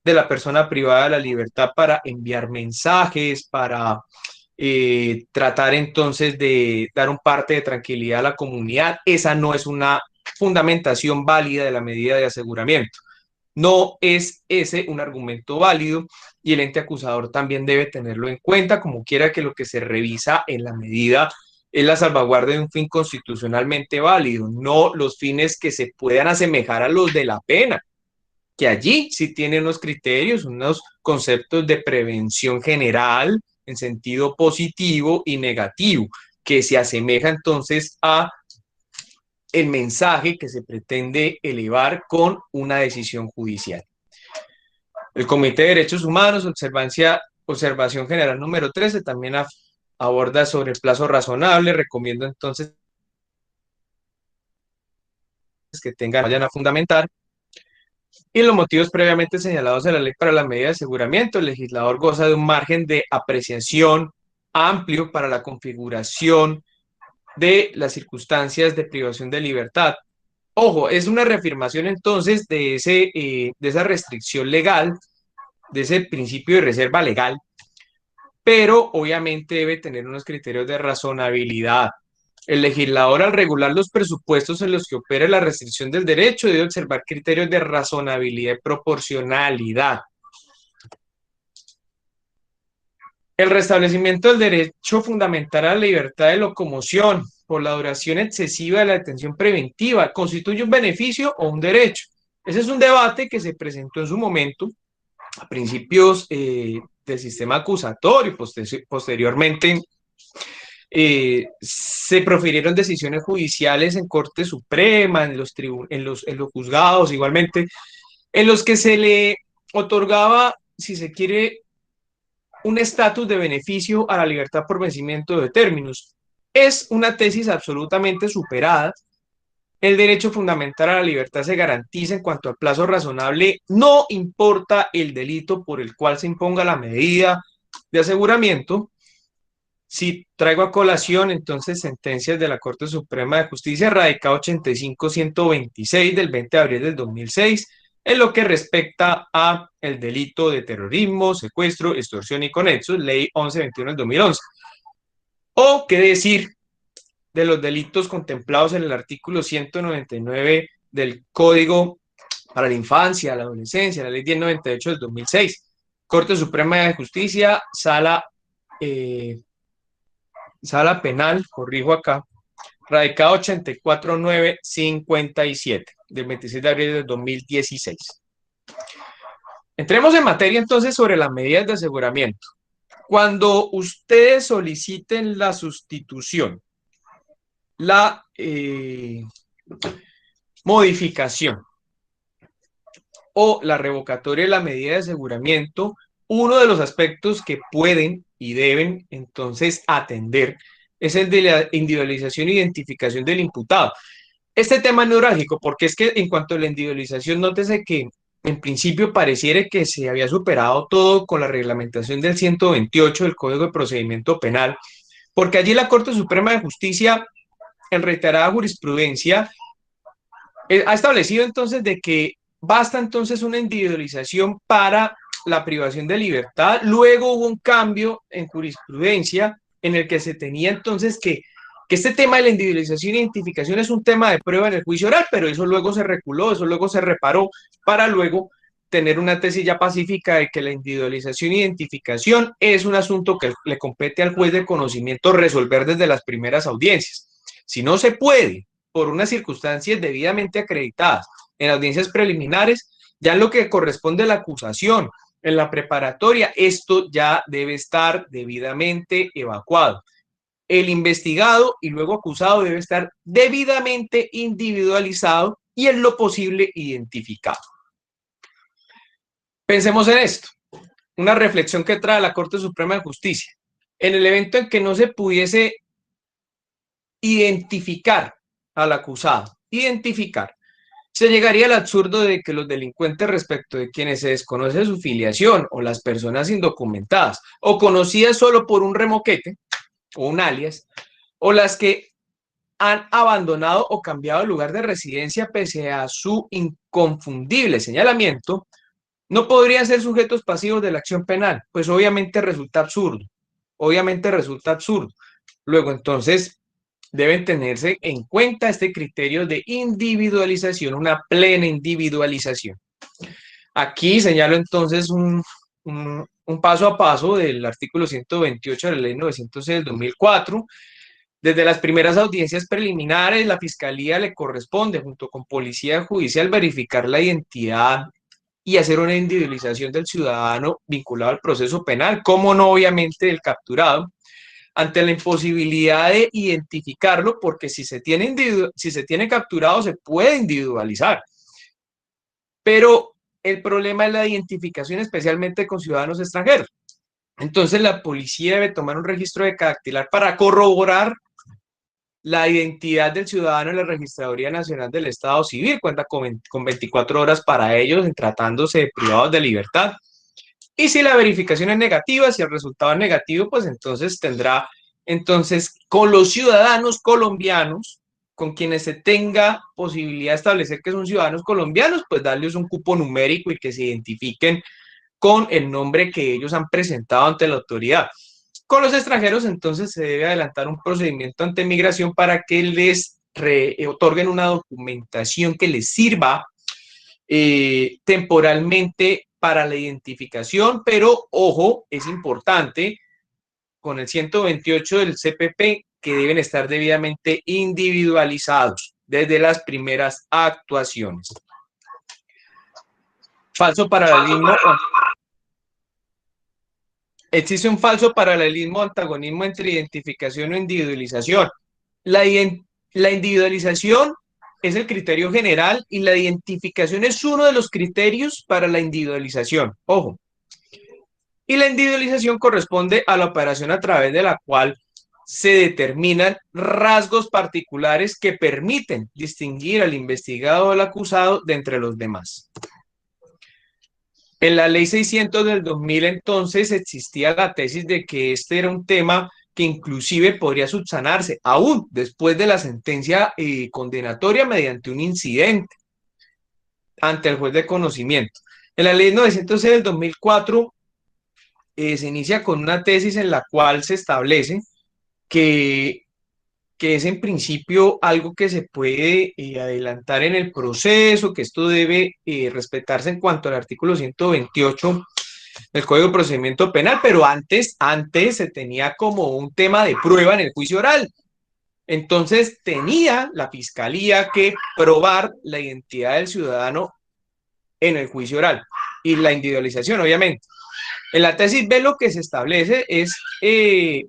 de la persona privada de la libertad para enviar mensajes, para tratar entonces de dar un parte de tranquilidad a la comunidad. Esa no es una fundamentación válida de la medida de aseguramiento. No es ese un argumento válido y el ente acusador también debe tenerlo en cuenta, como quiera que lo que se revisa en la medida es la salvaguardia de un fin constitucionalmente válido, no los fines que se puedan asemejar a los de la pena, que allí sí tienen unos criterios, unos conceptos de prevención general en sentido positivo y negativo, que se asemeja entonces a el mensaje que se pretende elevar con una decisión judicial. El Comité de Derechos Humanos, observación general número 13, también aborda sobre el plazo razonable. Recomiendo entonces que vayan a fundamentar. Y los motivos previamente señalados en la ley para la medida de aseguramiento, el legislador goza de un margen de apreciación amplio para la configuración de las circunstancias de privación de libertad. Ojo, es una reafirmación entonces de esa restricción legal, de ese principio de reserva legal, pero obviamente debe tener unos criterios de razonabilidad. El legislador, al regular los presupuestos en los que opera la restricción del derecho, debe observar criterios de razonabilidad y proporcionalidad. El restablecimiento del derecho fundamental a la libertad de locomoción por la duración excesiva de la detención preventiva, ¿constituye un beneficio o un derecho? Ese es un debate que se presentó en su momento a principios del sistema acusatorio, posteriormente se profirieron decisiones judiciales en Corte Suprema, en los juzgados igualmente, en los que se le otorgaba, si se quiere, un estatus de beneficio a la libertad por vencimiento de términos. Es una tesis absolutamente superada. El derecho fundamental a la libertad se garantiza en cuanto al plazo razonable, no importa el delito por el cual se imponga la medida de aseguramiento. Si traigo a colación entonces sentencias de la Corte Suprema de Justicia, radicada 85-126 del 20 de abril del 2006, en lo que respecta a el delito de terrorismo, secuestro, extorsión y conexos, ley 1121 del 2011. O qué decir de los delitos contemplados en el artículo 199 del Código para la Infancia, la Adolescencia, la ley 1098 del 2006. Corte Suprema de Justicia, sala penal, corrijo acá, radicado 84957 del 26 de abril del 2016. Entremos en materia entonces sobre las medidas de aseguramiento. Cuando ustedes soliciten la sustitución, la modificación o la revocatoria de la medida de aseguramiento, uno de los aspectos que pueden y deben entonces atender es el de la individualización e identificación del imputado. Este tema es neurálgico porque es que en cuanto a la individualización, nótese que en principio pareciera que se había superado todo con la reglamentación del 128 del Código de Procedimiento Penal, porque allí la Corte Suprema de Justicia, en reiterada jurisprudencia, ha establecido entonces de que basta entonces una individualización para la privación de libertad. Luego hubo un cambio en jurisprudencia en el que se tenía entonces que este tema de la individualización e identificación es un tema de prueba en el juicio oral, pero eso luego se reculó, eso luego se reparó para luego tener una tesis ya pacífica de que la individualización e identificación es un asunto que le compete al juez de conocimiento resolver desde las primeras audiencias. Si no se puede, por unas circunstancias debidamente acreditadas en audiencias preliminares, ya en lo que corresponde a la acusación, en la preparatoria, esto ya debe estar debidamente evacuado. El investigado y luego acusado debe estar debidamente individualizado y en lo posible identificado. Pensemos en esto, una reflexión que trae la Corte Suprema de Justicia. En el evento en que no se pudiese identificar al acusado, se llegaría al absurdo de que los delincuentes respecto de quienes se desconoce su filiación o las personas indocumentadas o conocidas solo por un remoquete o un alias, o las que han abandonado o cambiado el lugar de residencia pese a su inconfundible señalamiento, no podrían ser sujetos pasivos de la acción penal, pues obviamente resulta absurdo. obviamente resulta absurdo. Luego, entonces, deben tenerse en cuenta este criterio de individualización, una plena individualización. Aquí señalo entonces un paso a paso del artículo 128 de la ley 906 del 2004. Desde las primeras audiencias preliminares, la Fiscalía le corresponde, junto con Policía Judicial, verificar la identidad y hacer una individualización del ciudadano vinculado al proceso penal, como no obviamente del capturado, ante la imposibilidad de identificarlo, porque si se tiene capturado se puede individualizar. Pero el problema es la identificación, especialmente con ciudadanos extranjeros. Entonces la policía debe tomar un registro de dactilar para corroborar la identidad del ciudadano en la Registraduría Nacional del Estado Civil. Cuenta con 24 horas para ellos, en tratándose de privados de libertad. Y si la verificación es negativa, si el resultado es negativo, pues entonces tendrá, con los ciudadanos colombianos, con quienes se tenga posibilidad de establecer que son ciudadanos colombianos, pues darles un cupo numérico y que se identifiquen con el nombre que ellos han presentado ante la autoridad. Con los extranjeros, entonces, se debe adelantar un procedimiento ante migración para que les otorguen una documentación que les sirva temporalmente para la identificación, pero, ojo, es importante, con el 128 del CPP, que deben estar debidamente individualizados desde las primeras actuaciones. Falso paralelismo. Existe un falso paralelismo o antagonismo entre identificación o individualización. La individualización es el criterio general y la identificación es uno de los criterios para la individualización. Ojo. Y la individualización corresponde a la operación a través de la cual se determinan rasgos particulares que permiten distinguir al investigado o al acusado de entre los demás. En la ley 600 del 2000, entonces, existía la tesis de que este era un tema que inclusive podría subsanarse, aún después de la sentencia condenatoria mediante un incidente ante el juez de conocimiento. En la ley 906 del 2004 se inicia con una tesis en la cual se establece que es en principio algo que se puede adelantar en el proceso, que esto debe respetarse en cuanto al artículo 128 del Código de Procedimiento Penal, pero antes se tenía como un tema de prueba en el juicio oral. Entonces tenía la Fiscalía que probar la identidad del ciudadano en el juicio oral y la individualización, obviamente. En la tesis B lo que se establece es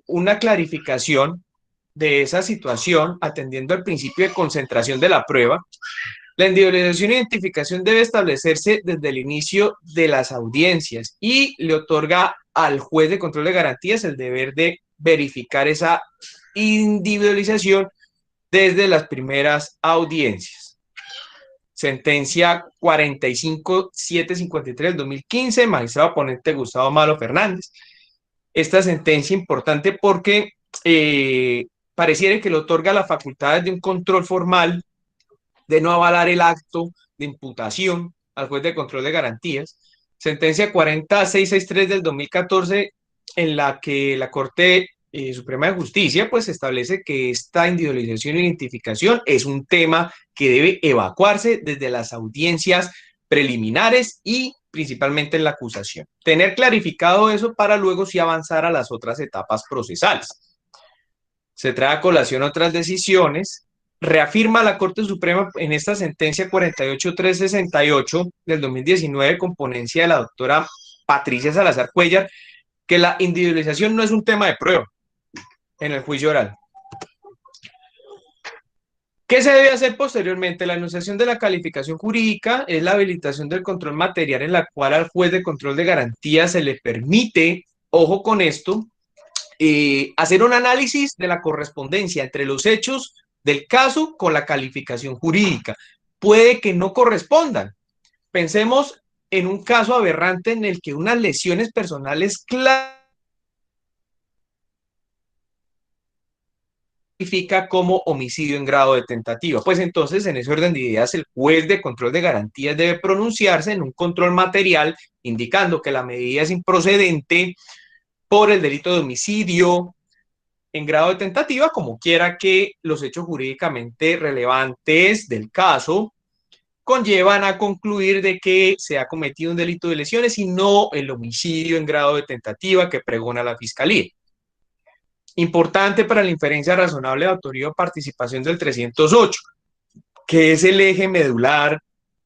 una clarificación de esa situación, atendiendo al principio de concentración de la prueba. La individualización e identificación debe establecerse desde el inicio de las audiencias y le otorga al juez de control de garantías el deber de verificar esa individualización desde las primeras audiencias. Sentencia 45753 del 2015, magistrado ponente Gustavo Amado Fernández. Esta sentencia importante porque pareciera que le otorga las facultades de un control formal, de no avalar el acto de imputación al juez de control de garantías. Sentencia 40663 del 2014, en la que la Corte Suprema de Justicia pues establece que esta individualización e identificación es un tema que debe evacuarse desde las audiencias preliminares y principalmente en la acusación. Tener clarificado eso para luego sí avanzar a las otras etapas procesales. Se trae a colación otras decisiones. Reafirma la Corte Suprema en esta sentencia 48368 del 2019 con ponencia de la doctora Patricia Salazar Cuellar, que la individualización no es un tema de prueba en el juicio oral. ¿Qué se debe hacer posteriormente? La enunciación de la calificación jurídica es la habilitación del control material en la cual al juez de control de garantías se le permite, ojo con esto, hacer un análisis de la correspondencia entre los hechos del caso con la calificación jurídica. Puede que no correspondan. Pensemos en un caso aberrante en el que unas lesiones personales clarifica como homicidio en grado de tentativa. Pues entonces, en ese orden de ideas, el juez de control de garantías debe pronunciarse en un control material, indicando que la medida es improcedente por el delito de homicidio en grado de tentativa, como quiera que los hechos jurídicamente relevantes del caso conllevan a concluir de que se ha cometido un delito de lesiones y no el homicidio en grado de tentativa que pregona la Fiscalía. Importante para la inferencia razonable de autoría o participación del 308, que es el eje medular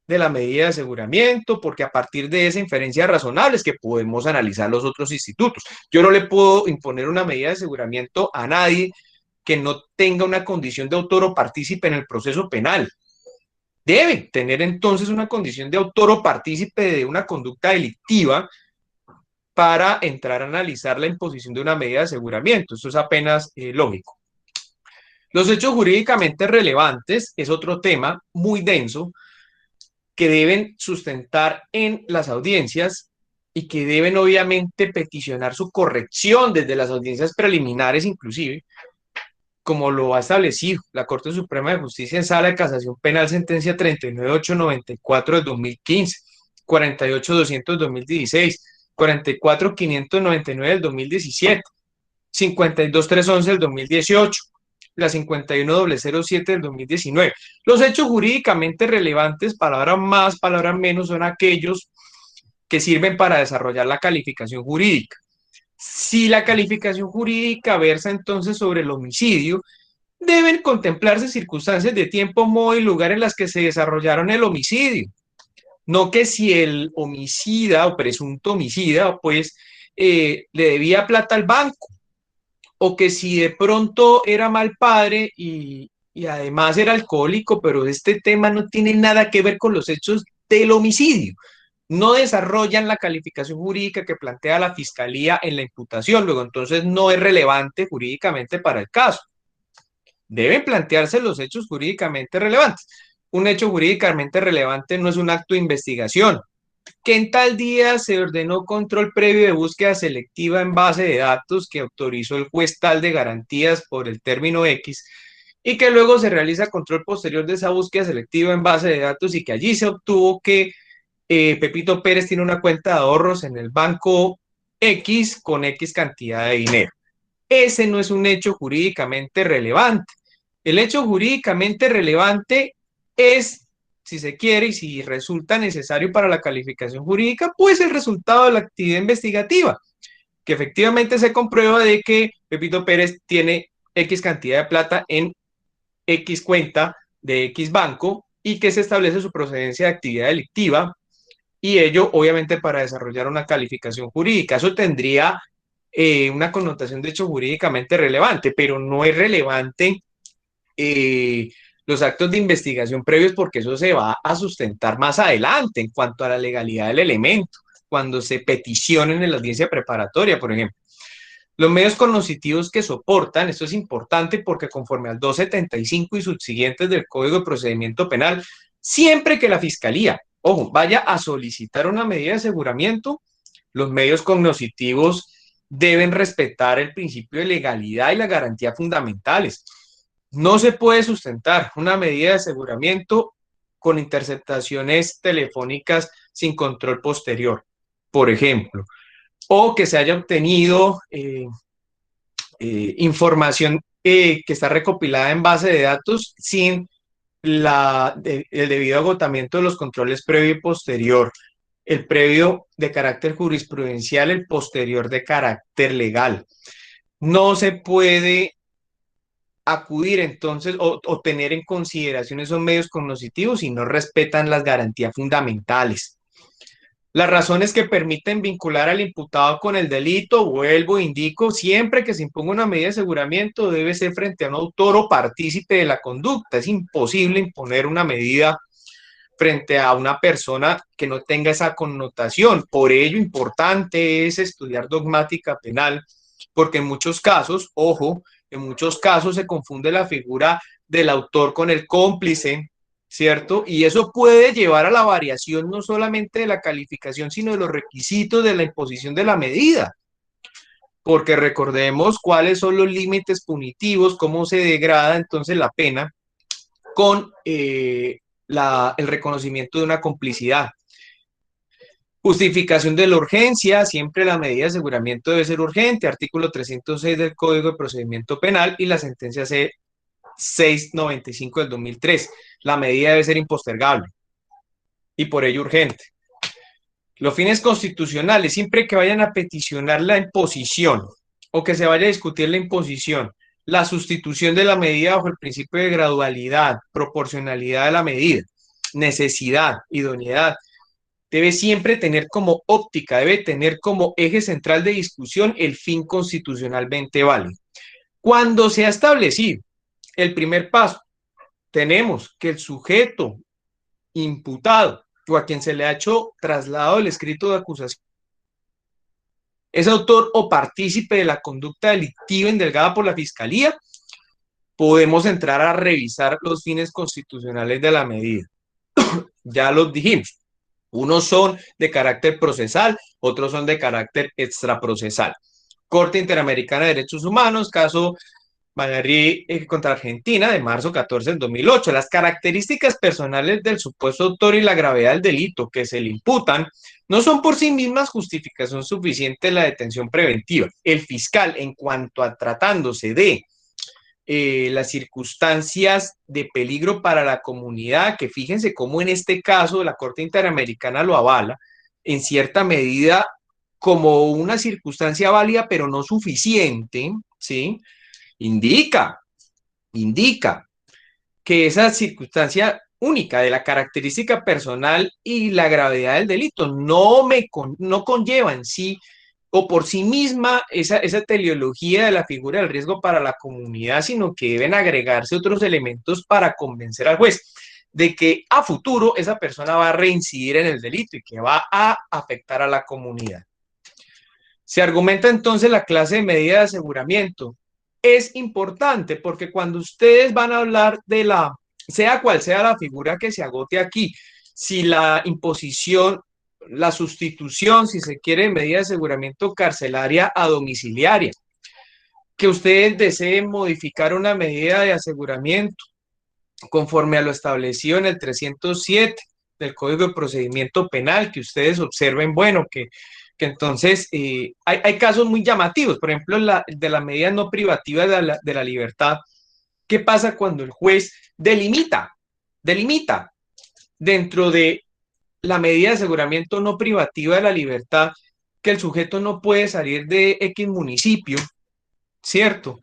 de la medida de aseguramiento, porque a partir de esa inferencia razonable es que podemos analizar los otros institutos. Yo no le puedo imponer una medida de aseguramiento a nadie que no tenga una condición de autor o partícipe en el proceso penal. Debe tener entonces una condición de autor o partícipe de una conducta delictiva para entrar a analizar la imposición de una medida de aseguramiento. Eso es apenas lógico. Los hechos jurídicamente relevantes es otro tema muy denso que deben sustentar en las audiencias y que deben obviamente peticionar su corrección desde las audiencias preliminares inclusive, como lo ha establecido la Corte Suprema de Justicia en Sala de Casación Penal, sentencia 39894 del 2015, 48200 del 2016, 44599 del 2017, 52311 del 2018, la 51007 del 2019. Los hechos jurídicamente relevantes, palabra más, palabra menos, son aquellos que sirven para desarrollar la calificación jurídica. Si la calificación jurídica versa entonces sobre el homicidio, deben contemplarse circunstancias de tiempo, modo y lugar en las que se desarrollaron el homicidio. No que si el homicida o presunto homicida, pues, le debía plata al banco, o que si de pronto era mal padre y además era alcohólico, pero este tema no tiene nada que ver con los hechos del homicidio. No desarrollan la calificación jurídica que plantea la Fiscalía en la imputación, luego entonces no es relevante jurídicamente para el caso. Deben plantearse los hechos jurídicamente relevantes. Un hecho jurídicamente relevante no es un acto de investigación. Que en tal día se ordenó control previo de búsqueda selectiva en base de datos que autorizó el juez tal de garantías por el término X y que luego se realiza control posterior de esa búsqueda selectiva en base de datos y que allí se obtuvo que Pepito Pérez tiene una cuenta de ahorros en el banco X con X cantidad de dinero. Ese no es un hecho jurídicamente relevante. El hecho jurídicamente relevante es, si se quiere y si resulta necesario para la calificación jurídica, pues el resultado de la actividad investigativa, que efectivamente se comprueba de que Pepito Pérez tiene X cantidad de plata en X cuenta de X banco y que se establece su procedencia de actividad delictiva, y ello obviamente para desarrollar una calificación jurídica. Eso tendría una connotación de hecho jurídicamente relevante, pero no es relevante los actos de investigación previos porque eso se va a sustentar más adelante en cuanto a la legalidad del elemento, cuando se peticionen en la audiencia preparatoria, por ejemplo. Los medios cognitivos que soportan, esto es importante porque conforme al 275 y subsiguientes del Código de Procedimiento Penal, siempre que la Fiscalía, ojo, vaya a solicitar una medida de aseguramiento, los medios cognitivos deben respetar el principio de legalidad y las garantías fundamentales. No se puede sustentar una medida de aseguramiento con interceptaciones telefónicas sin control posterior, por ejemplo, o que se haya obtenido información que está recopilada en base de datos sin el debido agotamiento de los controles previo y posterior, el previo de carácter jurisprudencial, el posterior de carácter legal. No se puede acudir entonces o tener en consideración esos medios cognitivos si no respetan las garantías fundamentales. Las razones que permiten vincular al imputado con el delito, vuelvo, indico, siempre que se imponga una medida de aseguramiento debe ser frente a un autor o partícipe de la conducta. Es imposible imponer una medida frente a una persona que no tenga esa connotación. Por ello, importante es estudiar dogmática penal, porque en muchos casos, ojo, en muchos casos se confunde la figura del autor con el cómplice, ¿cierto? Y eso puede llevar a la variación no solamente de la calificación, sino de los requisitos de la imposición de la medida. Porque recordemos cuáles son los límites punitivos, cómo se degrada entonces la pena con el reconocimiento de una complicidad. Justificación de la urgencia, siempre la medida de aseguramiento debe ser urgente, artículo 306 del Código de Procedimiento Penal y la sentencia C695 del 2003. La medida debe ser impostergable y por ello urgente. Los fines constitucionales, siempre que vayan a peticionar la imposición o que se vaya a discutir la imposición, la sustitución de la medida bajo el principio de gradualidad, proporcionalidad de la medida, necesidad, idoneidad, debe siempre tener como óptica, debe tener como eje central de discusión el fin constitucionalmente válido. Cuando se ha establecido el primer paso, tenemos que el sujeto imputado o a quien se le ha hecho traslado el escrito de acusación es autor o partícipe de la conducta delictiva indagada por la Fiscalía, podemos entrar a revisar los fines constitucionales de la medida. Ya los dijimos. Unos son de carácter procesal, otros son de carácter extraprocesal. Corte Interamericana de Derechos Humanos, caso Magarrí contra Argentina de marzo 14 del 2008. Las características personales del supuesto autor y la gravedad del delito que se le imputan no son por sí mismas justificación suficiente de la detención preventiva. El fiscal, en cuanto a tratándose de las circunstancias de peligro para la comunidad, que fíjense cómo en este caso la Corte Interamericana lo avala, en cierta medida como una circunstancia válida, pero no suficiente, ¿sí? Indica que esa circunstancia única de la característica personal y la gravedad del delito no conlleva en sí o por sí misma esa teleología de la figura del riesgo para la comunidad, sino que deben agregarse otros elementos para convencer al juez de que a futuro esa persona va a reincidir en el delito y que va a afectar a la comunidad. Se argumenta entonces la clase de medida de aseguramiento. Es importante porque cuando ustedes van a hablar de sea cual sea la figura que se agote aquí, si la imposición, la sustitución, si se quiere, medida de aseguramiento carcelaria a domiciliaria, que ustedes deseen modificar una medida de aseguramiento conforme a lo establecido en el 307 del Código de Procedimiento Penal, que ustedes observen, bueno, que entonces hay casos muy llamativos, por ejemplo, de la medida no privativa de la libertad. ¿Qué pasa cuando el juez delimita dentro de la medida de aseguramiento no privativa de la libertad que el sujeto no puede salir de X municipio, ¿cierto?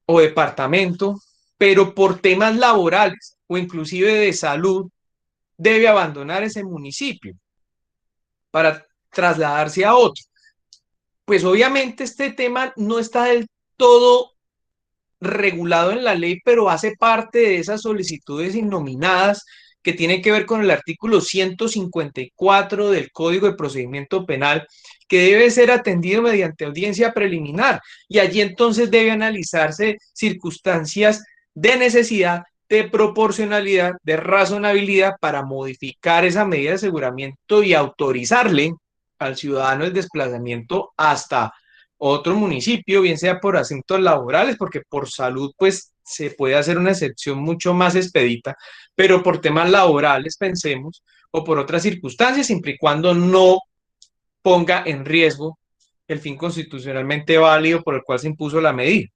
O departamento, pero por temas laborales o inclusive de salud debe abandonar ese municipio para trasladarse a otro? Pues obviamente este tema no está del todo regulado en la ley, pero hace parte de esas solicitudes innominadas que tienen que ver con el artículo 154 del Código de Procedimiento Penal, que debe ser atendido mediante audiencia preliminar, y allí entonces debe analizarse circunstancias de necesidad, de proporcionalidad, de razonabilidad para modificar esa medida de aseguramiento y autorizarle al ciudadano el desplazamiento hasta otro municipio, bien sea por asuntos laborales, porque por salud pues se puede hacer una excepción mucho más expedita, pero por temas laborales, pensemos, o por otras circunstancias, siempre y cuando no ponga en riesgo el fin constitucionalmente válido por el cual se impuso la medida.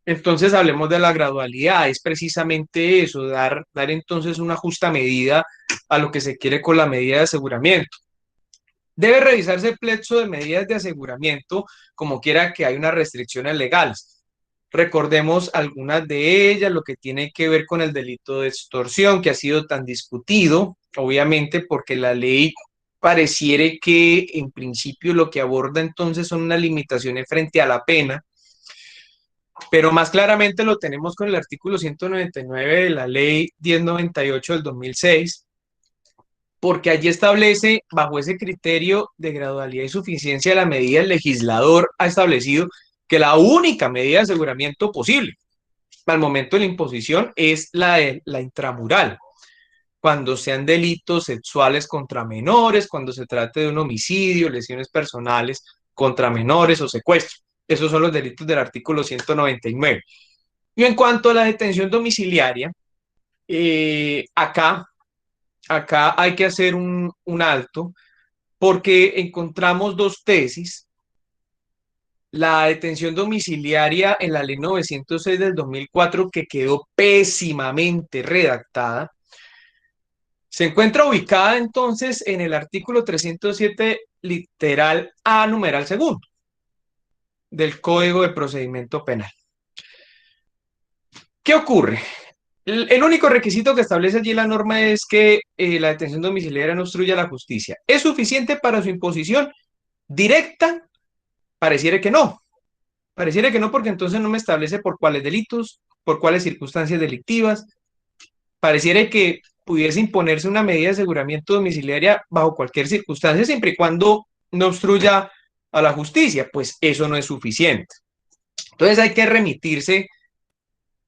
Entonces hablemos de la gradualidad, es precisamente eso, dar entonces una justa medida a lo que se quiere con la medida de aseguramiento. Debe revisarse el plexo de medidas de aseguramiento, como quiera que hay unas restricciones legales. Recordemos algunas de ellas, lo que tiene que ver con el delito de extorsión, que ha sido tan discutido, obviamente porque la ley pareciere que en principio lo que aborda entonces son unas limitaciones frente a la pena, pero más claramente lo tenemos con el artículo 199 de la ley 1098 del 2006, porque allí establece, bajo ese criterio de gradualidad y suficiencia de la medida, el legislador ha establecido que la única medida de aseguramiento posible al momento de la imposición es la intramural, cuando sean delitos sexuales contra menores, cuando se trate de un homicidio, lesiones personales contra menores o secuestro. Esos son los delitos del artículo 199. Y en cuanto a la detención domiciliaria, acá acá hay que hacer un alto porque encontramos dos tesis. La detención domiciliaria en la ley 906 del 2004, que quedó pésimamente redactada, se encuentra ubicada entonces en el artículo 307, literal A, numeral segundo, del Código de Procedimiento Penal. ¿Qué ocurre? El único requisito que establece allí la norma es que la detención domiciliaria no obstruya la justicia. ¿Es suficiente para su imposición directa? Pareciera que no. Pareciera que no, porque entonces no me establece por cuáles delitos, por cuáles circunstancias delictivas. Pareciera que pudiese imponerse una medida de aseguramiento domiciliaria bajo cualquier circunstancia, siempre y cuando no obstruya a la justicia. Pues eso no es suficiente. Entonces hay que remitirse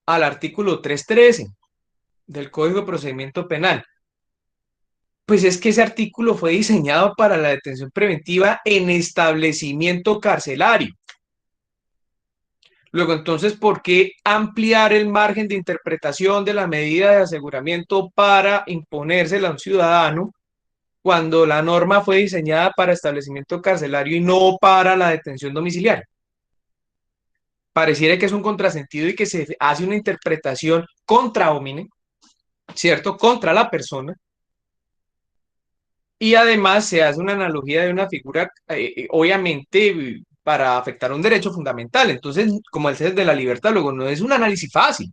al artículo 313 del Código de Procedimiento Penal. Pues es que ese artículo fue diseñado para la detención preventiva en establecimiento carcelario. Luego, entonces, ¿por qué ampliar el margen de interpretación de la medida de aseguramiento para imponérsela a un ciudadano cuando la norma fue diseñada para establecimiento carcelario y no para la detención domiciliaria? Pareciera que es un contrasentido y que se hace una interpretación contra homine, ¿cierto? Contra la persona. Y además se hace una analogía de una figura, obviamente, para afectar un derecho fundamental. Entonces, como el cese de la libertad, luego no es un análisis fácil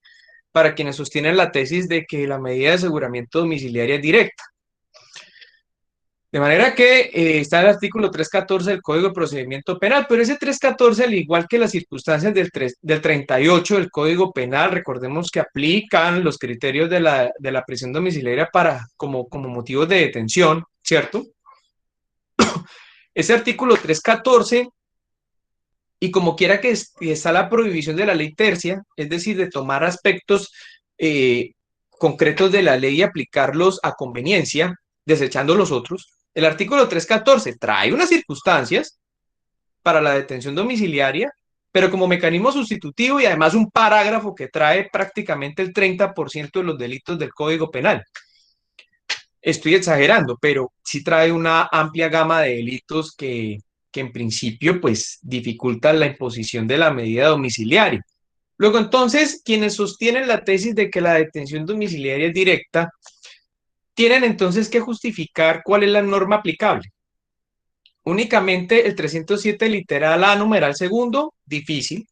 para quienes sostienen la tesis de que la medida de aseguramiento domiciliaria es directa. De manera que está el artículo 314 del Código de Procedimiento Penal, pero ese 314, al igual que las circunstancias del 38 del Código Penal, recordemos que aplican los criterios de la prisión domiciliaria como motivos de detención, ¿cierto? Ese artículo 314, y como quiera que está la prohibición de la ley tercia, es decir, de tomar aspectos concretos de la ley y aplicarlos a conveniencia, desechando los otros, el artículo 314 trae unas circunstancias para la detención domiciliaria, pero como mecanismo sustitutivo y además un parágrafo que trae prácticamente el 30% de los delitos del Código Penal. Estoy exagerando, pero sí trae una amplia gama de delitos que en principio pues dificultan la imposición de la medida domiciliaria. Luego entonces, quienes sostienen la tesis de que la detención domiciliaria es directa, tienen entonces que justificar cuál es la norma aplicable. Únicamente el 307 literal A numeral segundo, difícil,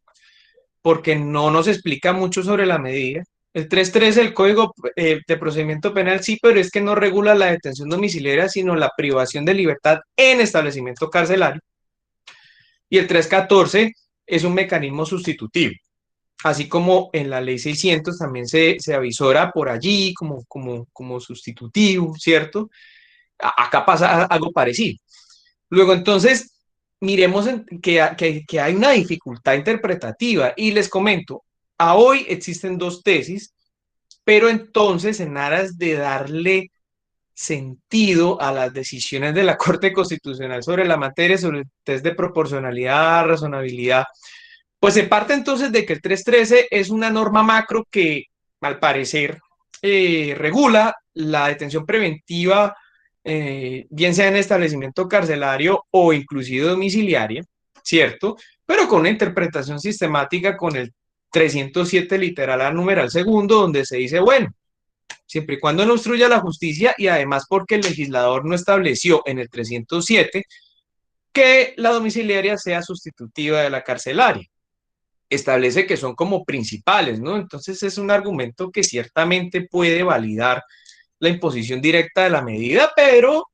porque no nos explica mucho sobre la medida. El 313 del Código de Procedimiento Penal sí, pero es que no regula la detención domiciliaria, sino la privación de libertad en establecimiento carcelario. Y el 314 es un mecanismo sustitutivo. Así como en la ley 600 también se avisora por allí como sustitutivo, ¿cierto? Acá pasa algo parecido. Luego, entonces, miremos que hay una dificultad interpretativa y les comento, a hoy existen dos tesis, pero entonces en aras de darle sentido a las decisiones de la Corte Constitucional sobre la materia, sobre el test de proporcionalidad, razonabilidad, pues se parte entonces de que el 313 es una norma macro que, al parecer, regula la detención preventiva, bien sea en establecimiento carcelario o inclusive domiciliaria, ¿cierto? Pero con una interpretación sistemática con el 307 literal A numeral segundo, donde se dice, bueno, siempre y cuando no obstruya la justicia y además porque el legislador no estableció en el 307 que la domiciliaria sea sustitutiva de la carcelaria. Establece que son como principales, ¿no? Entonces es un argumento que ciertamente puede validar la imposición directa de la medida, pero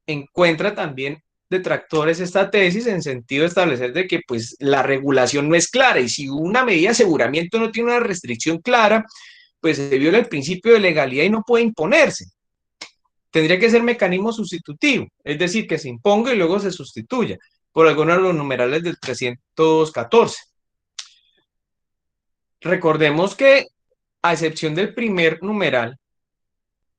encuentra también detractores esta tesis en sentido de establecer de que pues la regulación no es clara y si una medida de aseguramiento no tiene una restricción clara, pues se viola el principio de legalidad y no puede imponerse. Tendría que ser mecanismo sustitutivo, es decir, que se imponga y luego se sustituya por algunos de los numerales del 314. Recordemos que, a excepción del primer numeral,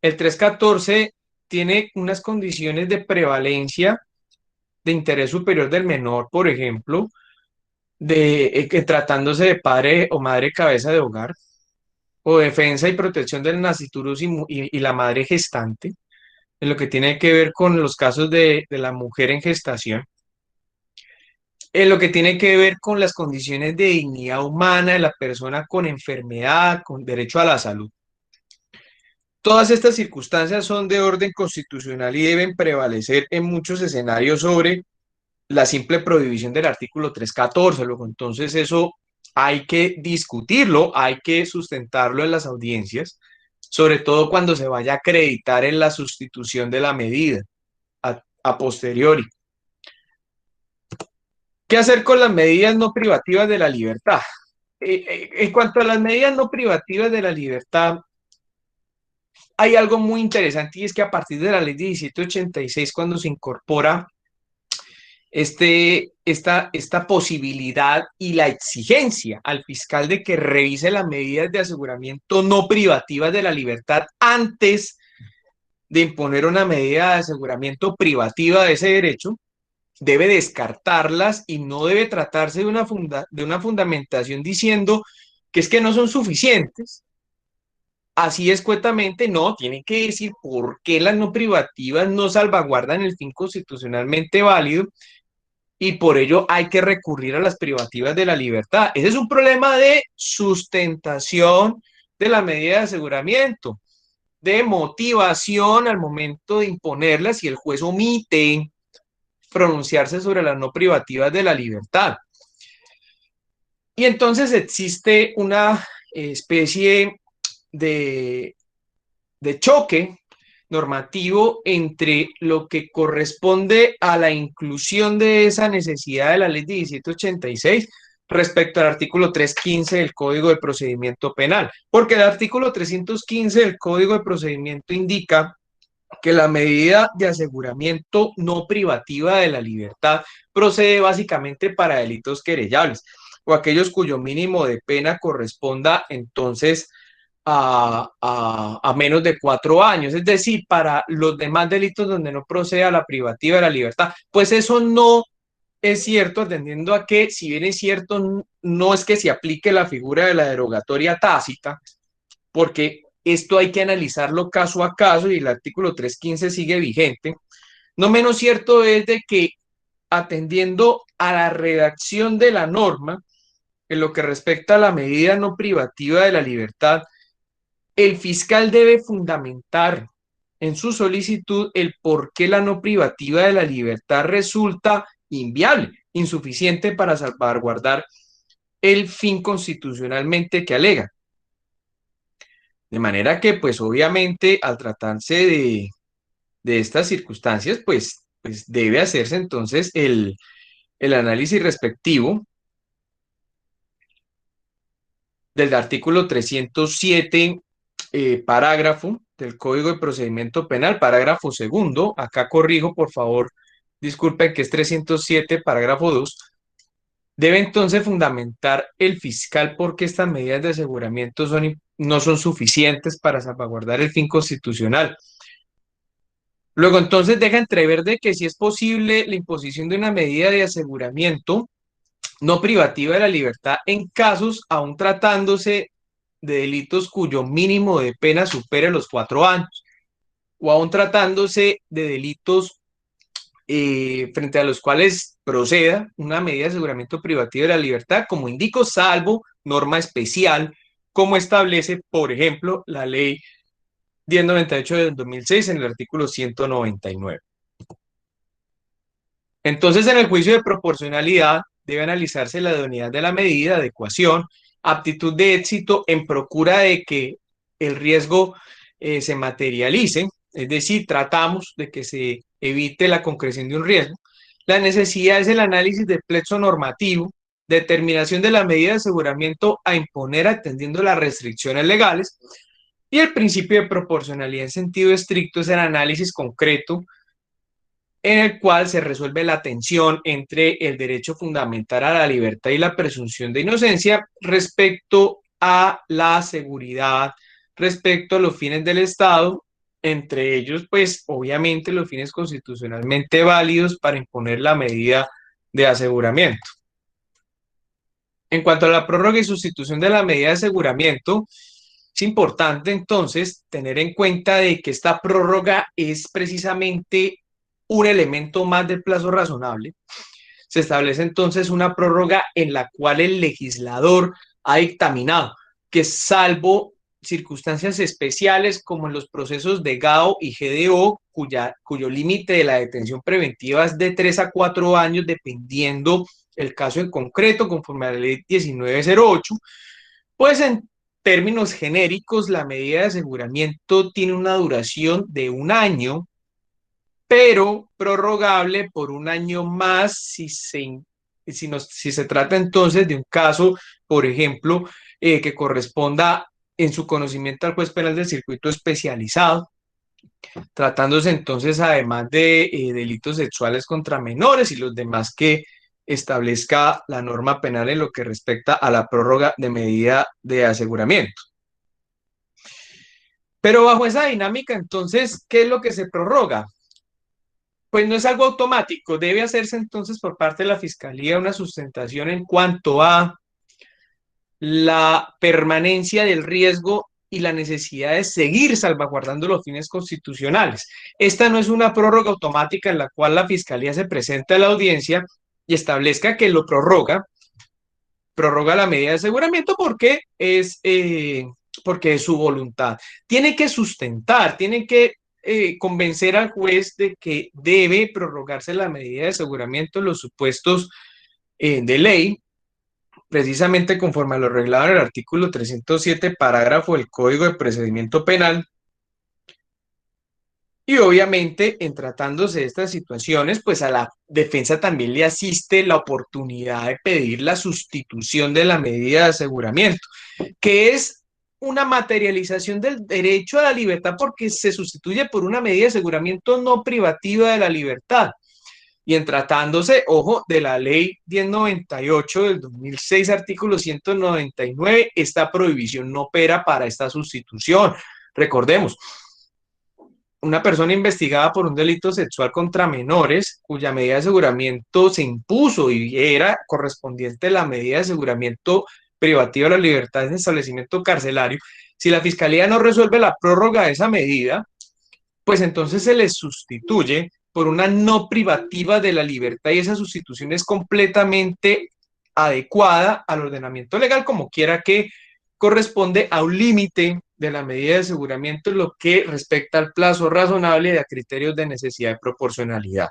el 314 tiene unas condiciones de prevalencia de interés superior del menor, por ejemplo, que tratándose de padre o madre cabeza de hogar, o defensa y protección del nasciturus y la madre gestante. en lo que tiene que ver con los casos de la mujer en gestación, en lo que tiene que ver con las condiciones de dignidad humana de la persona con enfermedad, con derecho a la salud. Todas estas circunstancias son de orden constitucional y deben prevalecer en muchos escenarios sobre la simple prohibición del artículo 314. Luego, entonces eso hay que discutirlo, hay que sustentarlo en las audiencias, sobre todo cuando se vaya a acreditar en la sustitución de la medida a posteriori. ¿Qué hacer con las medidas no privativas de la libertad? En cuanto a las medidas no privativas de la libertad, hay algo muy interesante y es que a partir de la ley 1786, cuando se incorpora esta posibilidad y la exigencia al fiscal de que revise las medidas de aseguramiento no privativas de la libertad antes de imponer una medida de aseguramiento privativa de ese derecho, debe descartarlas y no debe tratarse de una fundamentación diciendo que es que no son suficientes. Así escuetamente, no, tienen que decir por qué las no privativas no salvaguardan el fin constitucionalmente válido y por ello hay que recurrir a las privativas de la libertad. Ese es un problema de sustentación de la medida de aseguramiento, de motivación al momento de imponerlas y el juez omite pronunciarse sobre las no privativas de la libertad. Y entonces existe una especie de choque normativo entre lo que corresponde a la inclusión de esa necesidad de la ley 1786 respecto al artículo 315 del Código de Procedimiento Penal, porque el artículo 315 del Código de Procedimiento indica que la medida de aseguramiento no privativa de la libertad procede básicamente para delitos querellables o aquellos cuyo mínimo de pena corresponda entonces a menos de 4 años, es decir, para los demás delitos donde no proceda la privativa de la libertad. Pues eso no es cierto, atendiendo a que, si bien es cierto, no es que se aplique la figura de la derogatoria tácita, porque esto hay que analizarlo caso a caso y el artículo 315 sigue vigente. No menos cierto es de que, atendiendo a la redacción de la norma, en lo que respecta a la medida no privativa de la libertad, el fiscal debe fundamentar en su solicitud el por qué la no privativa de la libertad resulta inviable, insuficiente para salvaguardar el fin constitucionalmente que alega. De manera que, pues obviamente, al tratarse de estas circunstancias, pues debe hacerse entonces el análisis respectivo del artículo 307, parágrafo del Código de Procedimiento Penal, parágrafo segundo. Acá corrijo, por favor, disculpen que es 307, parágrafo 2. Debe entonces fundamentar el fiscal por qué estas medidas de aseguramiento no son suficientes para salvaguardar el fin constitucional. Luego entonces deja entrever de que si es posible la imposición de una medida de aseguramiento no privativa de la libertad en casos aún tratándose de delitos cuyo mínimo de pena supere los 4 años, o aún tratándose de delitos frente a los cuales proceda una medida de aseguramiento privativo de la libertad, como indico, salvo norma especial, como establece, por ejemplo, la ley 1098 del 2006 en el artículo 199. Entonces, en el juicio de proporcionalidad debe analizarse la idoneidad de la medida, adecuación, aptitud de éxito en procura de que el riesgo se materialice, es decir, tratamos de que se evite la concreción de un riesgo. La necesidad es el análisis del plexo normativo, determinación de la medida de aseguramiento a imponer atendiendo las restricciones legales, y el principio de proporcionalidad en sentido estricto es el análisis concreto en el cual se resuelve la tensión entre el derecho fundamental a la libertad y la presunción de inocencia respecto a la seguridad, respecto a los fines del Estado, entre ellos, pues, obviamente, los fines constitucionalmente válidos para imponer la medida de aseguramiento. En cuanto a la prórroga y sustitución de la medida de aseguramiento, Es importante entonces tener en cuenta de que esta prórroga es precisamente un elemento más del plazo razonable. Se establece entonces una prórroga en la cual el legislador ha dictaminado que salvo circunstancias especiales como en los procesos de GAO y GDO, cuyo límite de la detención preventiva es de 3 a 4 años, dependiendo el caso en concreto, conforme a la ley 1908, pues en términos genéricos, la medida de aseguramiento tiene una duración de 1 año, pero prorrogable por 1 año más si se trata entonces de un caso, por ejemplo, que corresponda en su conocimiento al juez penal del circuito especializado, tratándose entonces además de delitos sexuales contra menores y los demás que establezca la norma penal en lo que respecta a la prórroga de medida de aseguramiento. Pero bajo esa dinámica, entonces, ¿qué es lo que se prorroga? Pues no es algo automático, debe hacerse entonces por parte de la Fiscalía una sustentación en cuanto a la permanencia del riesgo y la necesidad de seguir salvaguardando los fines constitucionales. Esta no es una prórroga automática en la cual la Fiscalía se presenta a la audiencia y establezca que lo prorroga la medida de aseguramiento porque es su voluntad. Tiene que sustentar, tiene que convencer al juez de que debe prorrogarse la medida de aseguramiento en los supuestos de ley, precisamente conforme a lo reglado en el artículo 307, parágrafo del Código de Procedimiento Penal. Y obviamente, en tratándose de estas situaciones, pues a la defensa también le asiste la oportunidad de pedir la sustitución de la medida de aseguramiento, que es una materialización del derecho a la libertad porque se sustituye por una medida de aseguramiento no privativa de la libertad. Y en tratándose, ojo, de la ley 1098 del 2006, artículo 199, esta prohibición no opera para esta sustitución. Recordemos, una persona investigada por un delito sexual contra menores, cuya medida de aseguramiento se impuso y era correspondiente a la medida de aseguramiento privativa de la libertad en establecimiento carcelario, si la Fiscalía no resuelve la prórroga de esa medida, pues entonces se les sustituye por una no privativa de la libertad y esa sustitución es completamente adecuada al ordenamiento legal, como quiera que corresponde a un límite de la medida de aseguramiento en lo que respecta al plazo razonable y a criterios de necesidad y proporcionalidad.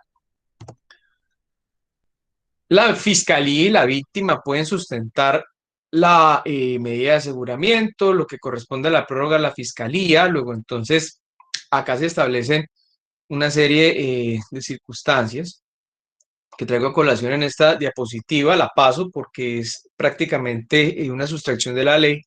La Fiscalía y la víctima pueden sustentar la medida de aseguramiento, lo que corresponde a la prórroga a la Fiscalía, luego entonces acá se establecen una serie de circunstancias que traigo a colación en esta diapositiva, la paso porque es prácticamente una sustracción de la ley.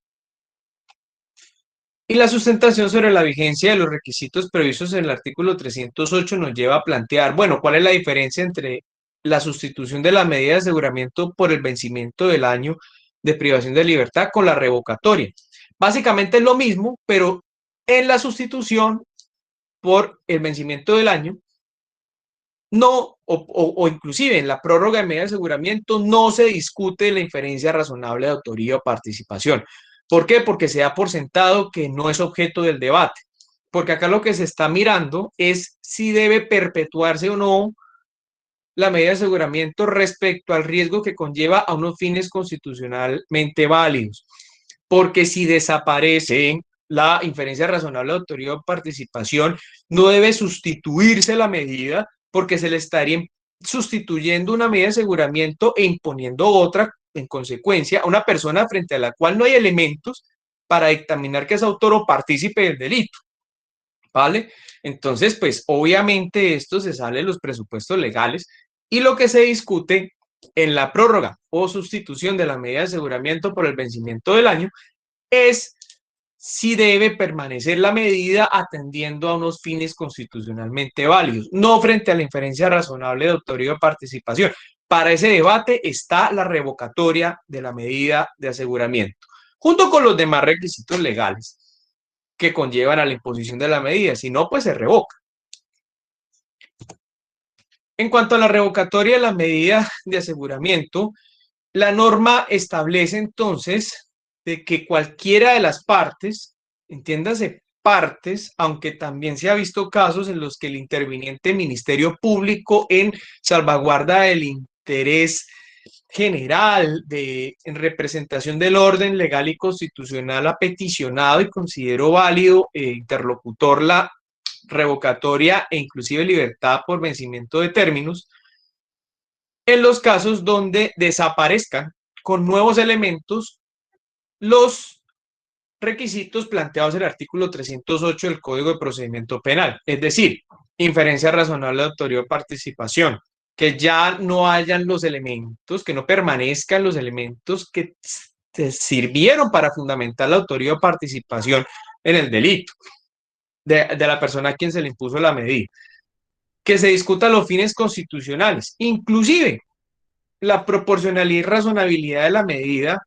Y la sustentación sobre la vigencia de los requisitos previstos en el artículo 308 nos lleva a plantear, bueno, ¿cuál es la diferencia entre la sustitución de la medida de aseguramiento por el vencimiento del año de privación de libertad con la revocatoria? Básicamente es lo mismo, pero en la sustitución por el vencimiento del año, no, o inclusive en la prórroga de medida de aseguramiento, no se discute la inferencia razonable de autoría o participación. ¿Por qué? Porque se da por sentado que no es objeto del debate. Porque acá lo que se está mirando es si debe perpetuarse o no la medida de aseguramiento respecto al riesgo que conlleva a unos fines constitucionalmente válidos. Porque si desaparece la inferencia razonable de autoría o participación, no debe sustituirse la medida porque se le estaría sustituyendo una medida de aseguramiento e imponiendo otra en consecuencia a una persona frente a la cual no hay elementos para dictaminar que es autor o partícipe del delito, ¿vale? Entonces, pues obviamente esto se sale de los presupuestos legales y lo que se discute en la prórroga o sustitución de la medida de aseguramiento por el vencimiento del año es si debe permanecer la medida atendiendo a unos fines constitucionalmente válidos, no frente a la inferencia razonable de autoría o participación. Para ese debate está la revocatoria de la medida de aseguramiento, junto con los demás requisitos legales que conllevan a la imposición de la medida, si no, pues se revoca. En cuanto a la revocatoria de la medida de aseguramiento, la norma establece entonces de que cualquiera de las partes entiéndase partes, aunque también se ha visto casos en los que el interviniente Ministerio Público en salvaguarda del interés general en representación del orden legal y constitucional ha peticionado y considero válido interlocutor la revocatoria e inclusive libertad por vencimiento de términos en los casos donde desaparezcan con nuevos elementos los requisitos planteados en el artículo 308 del Código de Procedimiento Penal, es decir, inferencia razonable de autoría o participación, que ya no hayan los elementos, que no permanezcan los elementos que sirvieron para fundamentar la autoría o participación en el delito de la persona a quien se le impuso la medida, que se discutan los fines constitucionales, inclusive la proporcionalidad y razonabilidad de la medida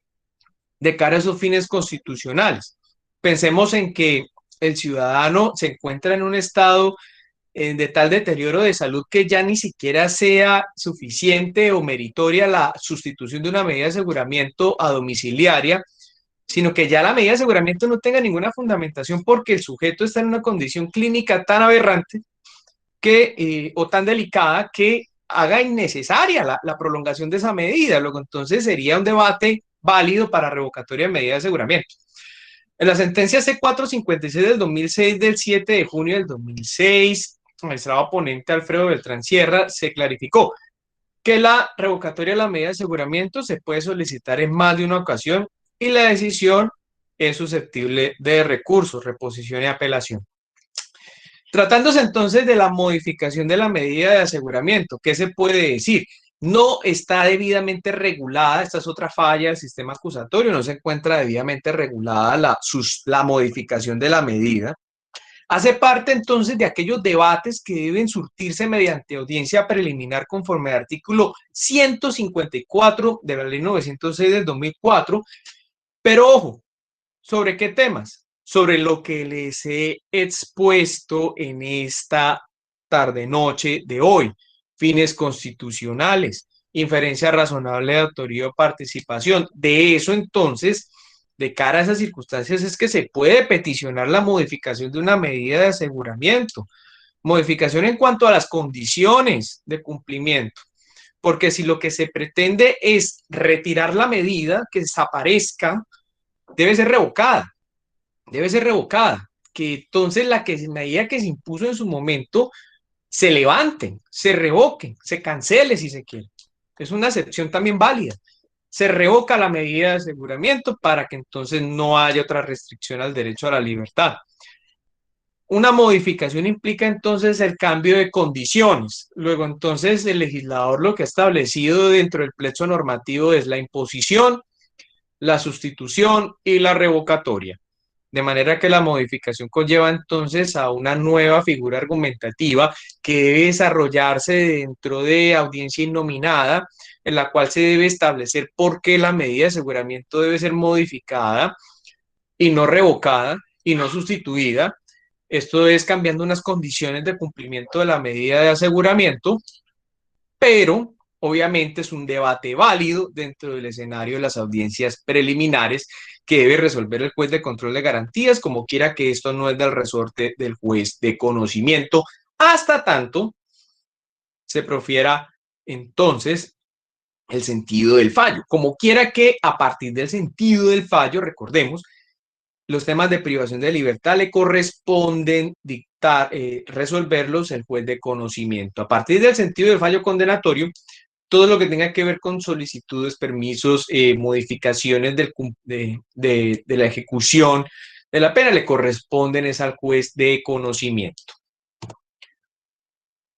de cara a esos fines constitucionales. Pensemos en que el ciudadano se encuentra en un estado de tal deterioro de salud que ya ni siquiera sea suficiente o meritoria la sustitución de una medida de aseguramiento a domiciliaria, sino que ya la medida de aseguramiento no tenga ninguna fundamentación porque el sujeto está en una condición clínica tan aberrante que, o tan delicada que haga innecesaria la prolongación de esa medida. Luego, entonces sería un debate válido para revocatoria de medida de aseguramiento. En la sentencia C456 del 2006 del 7 de junio del 2006, el magistrado ponente Alfredo Beltrán Sierra se clarificó que la revocatoria de la medida de aseguramiento se puede solicitar en más de una ocasión y la decisión es susceptible de recursos, reposición y apelación. Tratándose entonces de la modificación de la medida de aseguramiento, ¿qué se puede decir? No está debidamente regulada, esta es otra falla del sistema acusatorio, no se encuentra debidamente regulada la modificación de la medida. Hace parte entonces de aquellos debates que deben surtirse mediante audiencia preliminar conforme al artículo 154 de la Ley 906 del 2004, pero ojo, ¿sobre qué temas? Sobre lo que les he expuesto en esta tarde-noche de hoy. Fines constitucionales, inferencia razonable de autoría o participación. De eso, entonces, de cara a esas circunstancias, es que se puede peticionar la modificación de una medida de aseguramiento. Modificación en cuanto a las condiciones de cumplimiento. Porque si lo que se pretende es retirar la medida, que desaparezca, debe ser revocada. Debe ser revocada. Que entonces la medida que se impuso en su momento se levanten, se revoquen, se cancele si se quiere. Es una excepción también válida. Se revoca la medida de aseguramiento para que entonces no haya otra restricción al derecho a la libertad. Una modificación implica entonces el cambio de condiciones. Luego entonces el legislador lo que ha establecido dentro del plexo normativo es la imposición, la sustitución y la revocatoria. De manera que la modificación conlleva entonces a una nueva figura argumentativa que debe desarrollarse dentro de audiencia innominada, en la cual se debe establecer por qué la medida de aseguramiento debe ser modificada y no revocada y no sustituida. Esto es cambiando unas condiciones de cumplimiento de la medida de aseguramiento, pero obviamente es un debate válido dentro del escenario de las audiencias preliminares que debe resolver el juez de control de garantías, como quiera que esto no es del resorte del juez de conocimiento, hasta tanto se profiera entonces el sentido del fallo. Como quiera que a partir del sentido del fallo, recordemos, los temas de privación de libertad le corresponden resolverlos el juez de conocimiento. A partir del sentido del fallo condenatorio, todo lo que tenga que ver con solicitudes, permisos, modificaciones de la ejecución de la pena le corresponden es al juez de conocimiento.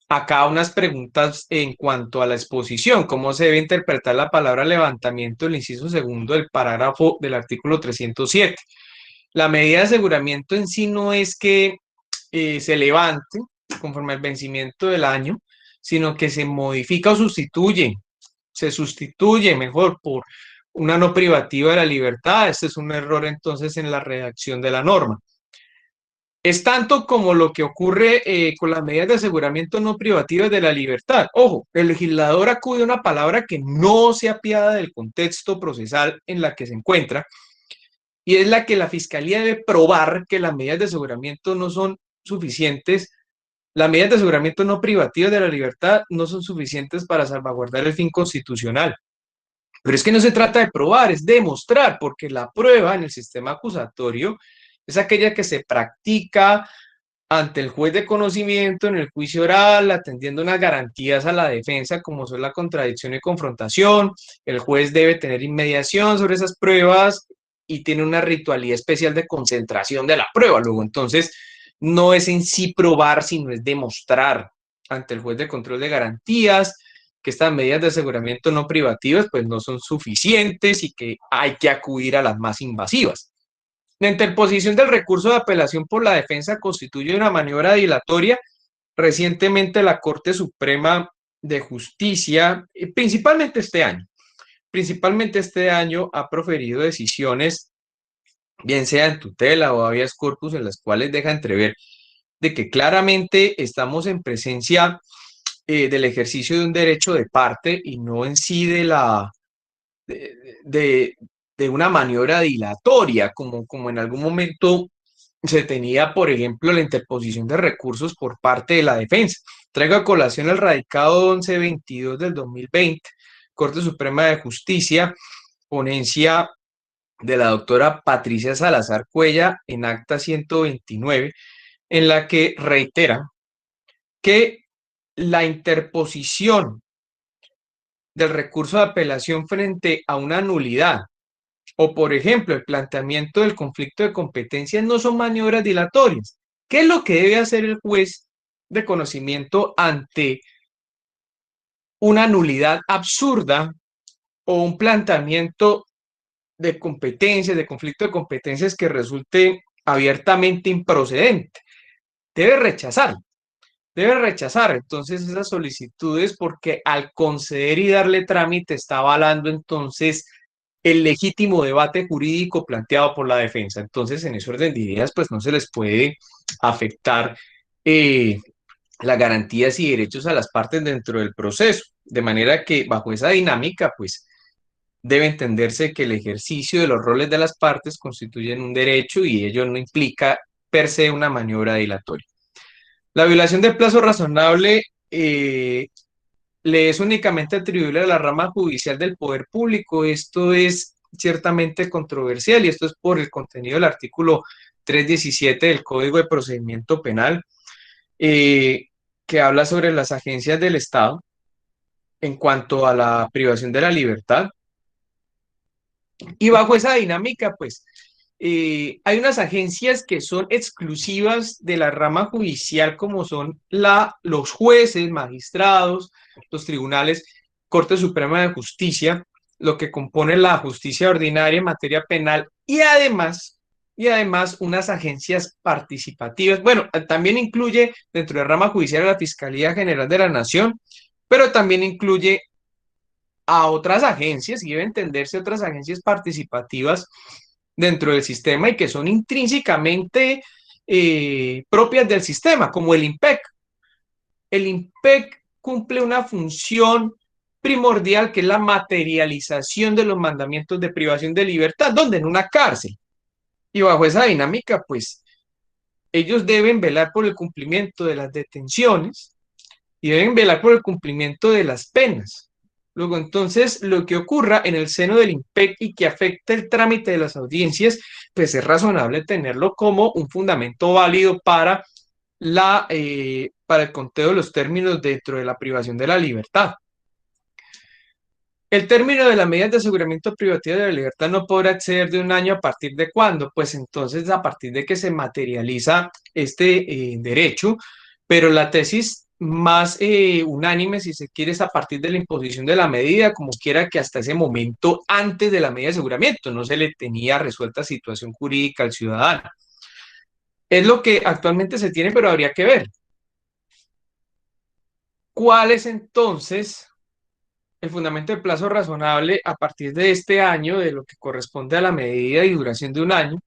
Acá unas preguntas en cuanto a la exposición. ¿Cómo se debe interpretar la palabra levantamiento del inciso segundo del parágrafo del artículo 307? La medida de aseguramiento en sí no es que se levante conforme al vencimiento del año, sino que se modifica o se sustituye mejor por una no privativa de la libertad. Este es un error entonces en la redacción de la norma. Es tanto como lo que ocurre con las medidas de aseguramiento no privativas de la libertad. Ojo, el legislador acude a una palabra que no se apiada del contexto procesal en la que se encuentra y es la que la Fiscalía debe probar que las medidas de aseguramiento no son suficientes, las medidas de aseguramiento no privativas de la libertad no son suficientes para salvaguardar el fin constitucional. Pero es que no se trata de probar, es demostrar, porque la prueba en el sistema acusatorio es aquella que se practica ante el juez de conocimiento en el juicio oral, atendiendo unas garantías a la defensa, como son la contradicción y confrontación. El juez debe tener inmediación sobre esas pruebas y tiene una ritualidad especial de concentración de la prueba. Luego, entonces, no es en sí probar, sino es demostrar ante el juez de control de garantías que estas medidas de aseguramiento no privativas pues no son suficientes y que hay que acudir a las más invasivas. La interposición del recurso de apelación por la defensa constituye una maniobra dilatoria. Recientemente la Corte Suprema de Justicia, principalmente este año ha proferido decisiones, bien sea en tutela o habeas corpus, en las cuales deja entrever de que claramente estamos en presencia del ejercicio de un derecho de parte y no en sí de, de una maniobra dilatoria, como en algún momento se tenía, por ejemplo, la interposición de recursos por parte de la defensa. Traigo a colación el radicado 1122 del 2020, Corte Suprema de Justicia, ponencia de la doctora Patricia Salazar Cuella en acta 129, en la que reitera que la interposición del recurso de apelación frente a una nulidad o, por ejemplo, el planteamiento del conflicto de competencias no son maniobras dilatorias. ¿Qué es lo que debe hacer el juez de conocimiento ante una nulidad absurda o un planteamiento de competencias, de conflicto de competencias que resulte abiertamente improcedente? Debe rechazar. Debe rechazar entonces esas solicitudes, porque al conceder y darle trámite está avalando entonces el legítimo debate jurídico planteado por la defensa. Entonces, en ese orden de ideas, pues no se les puede afectar las garantías y derechos a las partes dentro del proceso. De manera que bajo esa dinámica, pues debe entenderse que el ejercicio de los roles de las partes constituyen un derecho y ello no implica per se una maniobra dilatoria. La violación del plazo razonable le es únicamente atribuible a la rama judicial del poder público. Esto es ciertamente controversial y esto es por el contenido del artículo 317 del Código de Procedimiento Penal, que habla sobre las agencias del Estado en cuanto a la privación de la libertad. Y bajo esa dinámica, pues, hay unas agencias que son exclusivas de la rama judicial, como son los jueces, magistrados, los tribunales, Corte Suprema de Justicia, lo que compone la justicia ordinaria en materia penal y además unas agencias participativas. Bueno, también incluye dentro de la rama judicial a la Fiscalía General de la Nación, pero también incluye a otras agencias, y debe entenderse otras agencias participativas dentro del sistema y que son intrínsecamente propias del sistema, como el IMPEC. El IMPEC cumple una función primordial, que es la materialización de los mandamientos de privación de libertad, donde en una cárcel. Y bajo esa dinámica, pues, ellos deben velar por el cumplimiento de las detenciones y deben velar por el cumplimiento de las penas. Luego, entonces, lo que ocurra en el seno del IMPEC y que afecte el trámite de las audiencias, pues es razonable tenerlo como un fundamento válido para el conteo de los términos dentro de la privación de la libertad. El término de las medidas de aseguramiento privativo de la libertad no podrá exceder de un año. ¿A partir de cuándo? Pues entonces a partir de que se materializa este derecho, pero la tesis más unánime, si se quiere, es a partir de la imposición de la medida, como quiera que hasta ese momento, antes de la medida de aseguramiento, no se le tenía resuelta situación jurídica al ciudadano. Es lo que actualmente se tiene, pero habría que ver cuál es entonces el fundamento de plazo razonable a partir de este año, de lo que corresponde a la medida y duración de un año,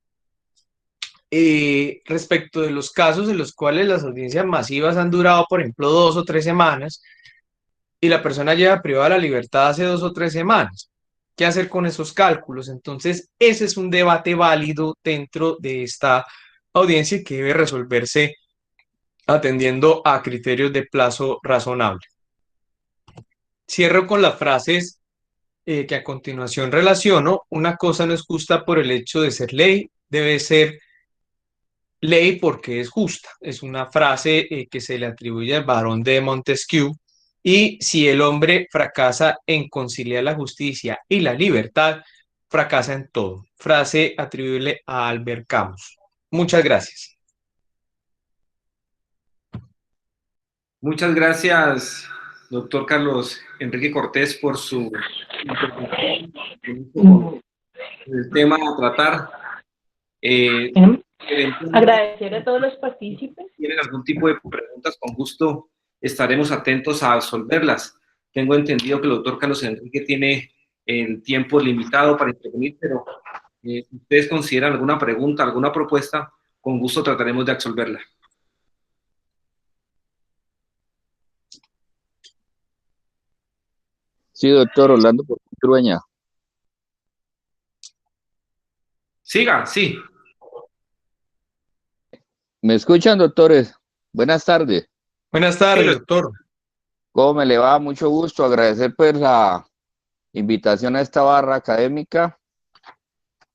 respecto de los casos en los cuales las audiencias masivas han durado, por ejemplo, 2 o 3 semanas, y la persona lleva privada de la libertad hace 2 o 3 semanas. ¿Qué hacer con esos cálculos? Entonces, ese es un debate válido dentro de esta audiencia que debe resolverse atendiendo a criterios de plazo razonable. Cierro con las frases que a continuación relaciono. Una cosa no es justa por el hecho de ser ley, debe ser ley porque es justa. Es una frase que se le atribuye al barón de Montesquieu. Y si el hombre fracasa en conciliar la justicia y la libertad, fracasa en todo. Frase atribuible a Albert Camus. Muchas gracias. Muchas gracias, doctor Carlos Enrique Cortés, por su intervención en el tema a tratar. Agradecer a todos los partícipes. Si tienen algún tipo de preguntas, con gusto estaremos atentos a resolverlas. Tengo entendido que el doctor Carlos Enrique tiene el tiempo limitado para intervenir, pero si ustedes consideran alguna pregunta, alguna propuesta, con gusto trataremos de absolverla. Sí, doctor Orlando Portueña. Siga, sí. ¿Me escuchan, doctores? Buenas tardes. Buenas tardes, doctor. ¿Cómo me le va? Mucho gusto. Agradecer pues la invitación a esta barra académica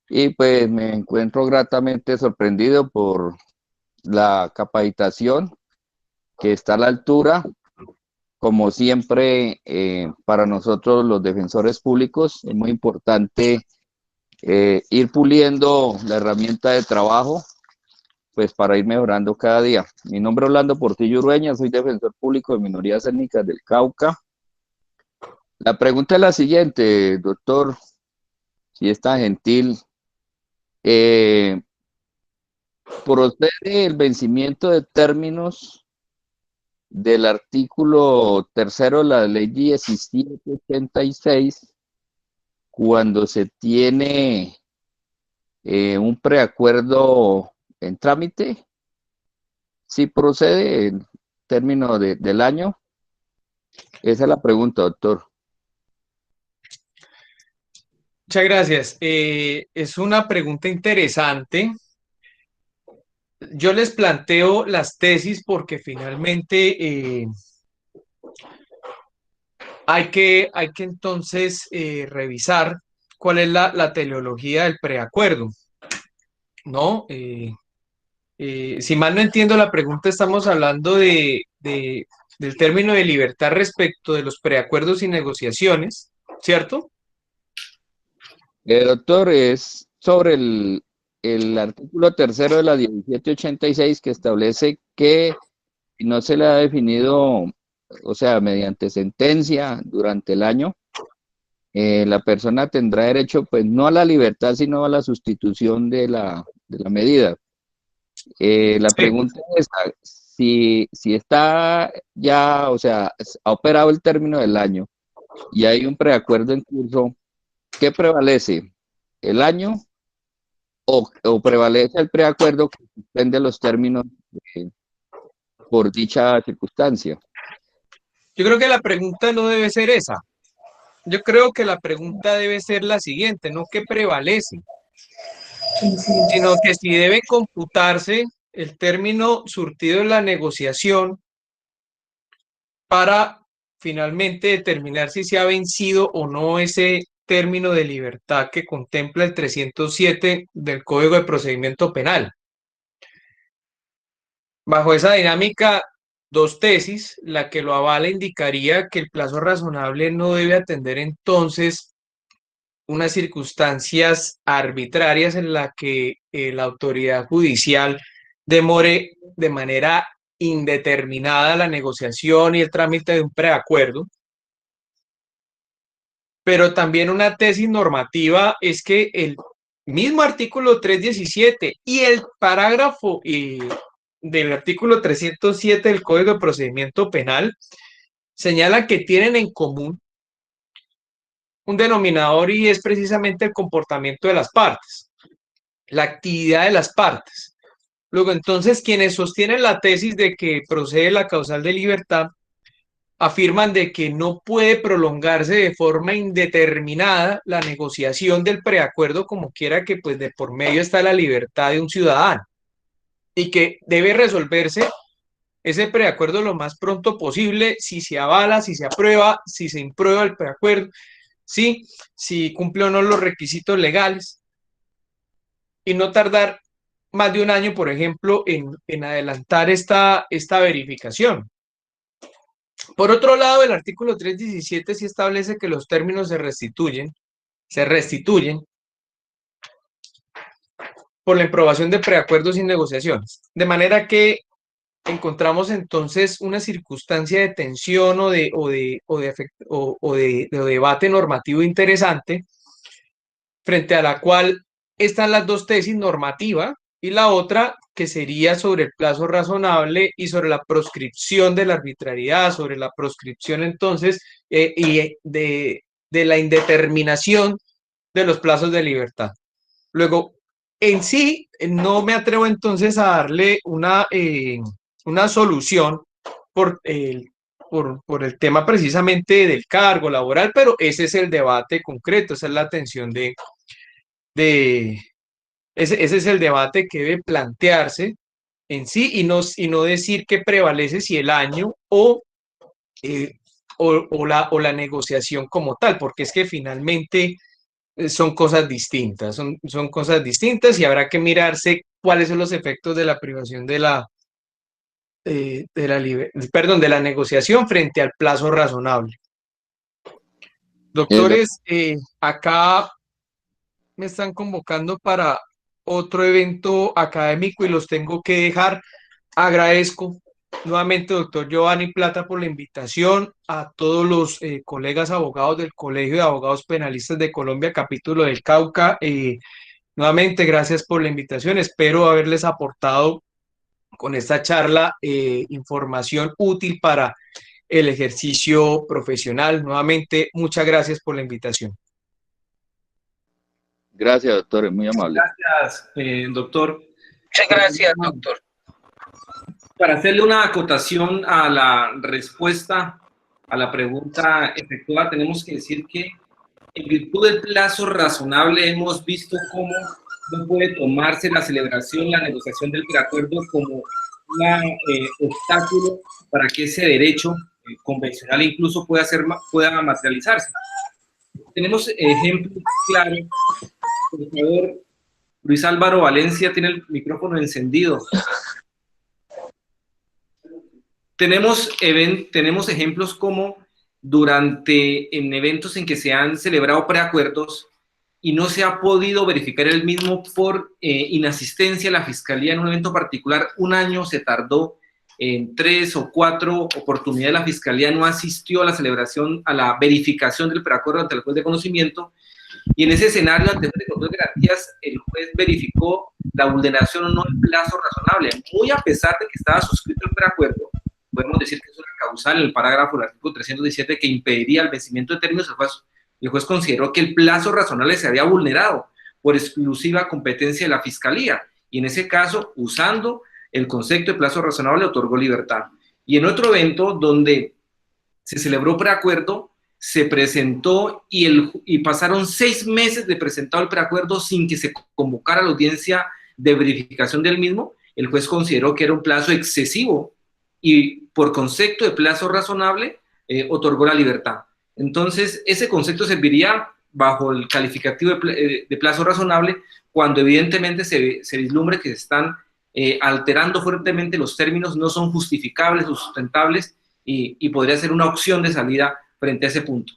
y pues me encuentro gratamente sorprendido por la capacitación que está a la altura. Como siempre, para nosotros los defensores públicos es muy importante ir puliendo la herramienta de trabajo pues para ir mejorando cada día. Mi nombre es Orlando Portillo Urueña, soy defensor público de minorías étnicas del Cauca. La pregunta es la siguiente, doctor, si es tan gentil. ¿Procede el vencimiento de términos del artículo 3 de la ley 1786 cuando se tiene un preacuerdo en trámite? ¿Sí procede el término del año? Esa es la pregunta, doctor. Muchas gracias. Es una pregunta interesante. Yo les planteo las tesis porque finalmente hay que entonces revisar cuál es la teleología del preacuerdo, ¿no? Si mal no entiendo la pregunta, estamos hablando del término de libertad respecto de los preacuerdos y negociaciones, ¿cierto? Doctor, es sobre el artículo 3 de la 1786 que establece que no se le ha definido, o sea, mediante sentencia durante el año, la persona tendrá derecho, pues, no a la libertad, sino a la sustitución de la medida. La pregunta es, si está ya, o sea, ha operado el término del año y hay un preacuerdo en curso, ¿qué prevalece? ¿El año o prevalece el preacuerdo que suspende los términos por dicha circunstancia? Yo creo que la pregunta no debe ser esa. Yo creo que la pregunta debe ser la siguiente, no qué prevalece, sino que si debe computarse el término surtido en la negociación para finalmente determinar si se ha vencido o no ese término de libertad que contempla el 307 del Código de Procedimiento Penal. Bajo esa dinámica, dos tesis, la que lo avala indicaría que el plazo razonable no debe atender entonces unas circunstancias arbitrarias en la que la autoridad judicial demore de manera indeterminada la negociación y el trámite de un preacuerdo. Pero también una tesis normativa es que el mismo artículo 317 y el parágrafo del artículo 307 del Código de Procedimiento Penal señala que tienen en común un denominador y es precisamente el comportamiento de las partes, la actividad de las partes. Luego, entonces, quienes sostienen la tesis de que procede la causal de libertad afirman de que no puede prolongarse de forma indeterminada la negociación del preacuerdo, como quiera que pues de por medio está la libertad de un ciudadano, y que debe resolverse ese preacuerdo lo más pronto posible, si se avala, si se aprueba, si se imprueba el preacuerdo, ¿sí? Si cumple o no los requisitos legales, y no tardar más de un año, por ejemplo, en adelantar esta verificación. Por otro lado, el artículo 317 sí establece que los términos se restituyen por la aprobación de preacuerdos y negociaciones. De manera que encontramos entonces una circunstancia de tensión o de debate normativo interesante, frente a la cual están las dos tesis, normativa y la otra que sería sobre el plazo razonable y sobre la proscripción de la arbitrariedad, sobre la proscripción entonces y de la indeterminación de los plazos de libertad. Luego, en sí, no me atrevo entonces a darle una solución por por el tema precisamente del cargo laboral, pero ese es el debate concreto, esa es la tensión de ese es el debate que debe plantearse en sí y no decir que prevalece si el año eh, o la negociación como tal, porque es que finalmente son cosas distintas, son cosas distintas y habrá que mirarse cuáles son los efectos de la privación de la negociación frente al plazo razonable. Doctores, acá me están convocando para otro evento académico y los tengo que dejar. Agradezco nuevamente, doctor Giovanni Plata, por la invitación, a todos los colegas abogados del Colegio de Abogados Penalistas de Colombia, capítulo del Cauca. Nuevamente, gracias por la invitación. Espero haberles aportado con esta charla información útil para el ejercicio profesional. Nuevamente, muchas gracias por la invitación. Gracias, doctor, es muy amable. Gracias, doctor. Muchas gracias, doctor. Para hacerle una acotación a la respuesta a la pregunta efectuada, tenemos que decir que en virtud del plazo razonable hemos visto cómo no puede tomarse la celebración, la negociación del preacuerdo como un obstáculo para que ese derecho convencional incluso pueda materializarse. Tenemos ejemplos claros. Por favor, Luis Álvaro Valencia tiene el micrófono encendido. Tenemos ejemplos como en eventos en que se han celebrado preacuerdos y no se ha podido verificar el mismo por inasistencia a la Fiscalía en un evento particular. Un año se tardó, en 3 o 4 oportunidades la Fiscalía no asistió a la celebración, a la verificación del preacuerdo ante el juez de conocimiento, y en ese escenario, ante el control de garantías, el juez verificó la vulneración o no del plazo razonable, muy a pesar de que estaba suscrito el preacuerdo. Podemos decir que es una causal en el parágrafo del artículo 317 que impediría el vencimiento de términos. El juez consideró que el plazo razonable se había vulnerado por exclusiva competencia de la Fiscalía, y en ese caso, usando el concepto de plazo razonable, otorgó libertad. Y en otro evento donde se celebró preacuerdo, se presentó y pasaron 6 meses de presentado el preacuerdo sin que se convocara la audiencia de verificación del mismo. El juez consideró que era un plazo excesivo y por concepto de plazo razonable otorgó la libertad. Entonces, ese concepto serviría bajo el calificativo de plazo razonable cuando evidentemente se vislumbre que se están alterando fuertemente los términos, no son justificables o sustentables y podría ser una opción de salida frente a ese punto.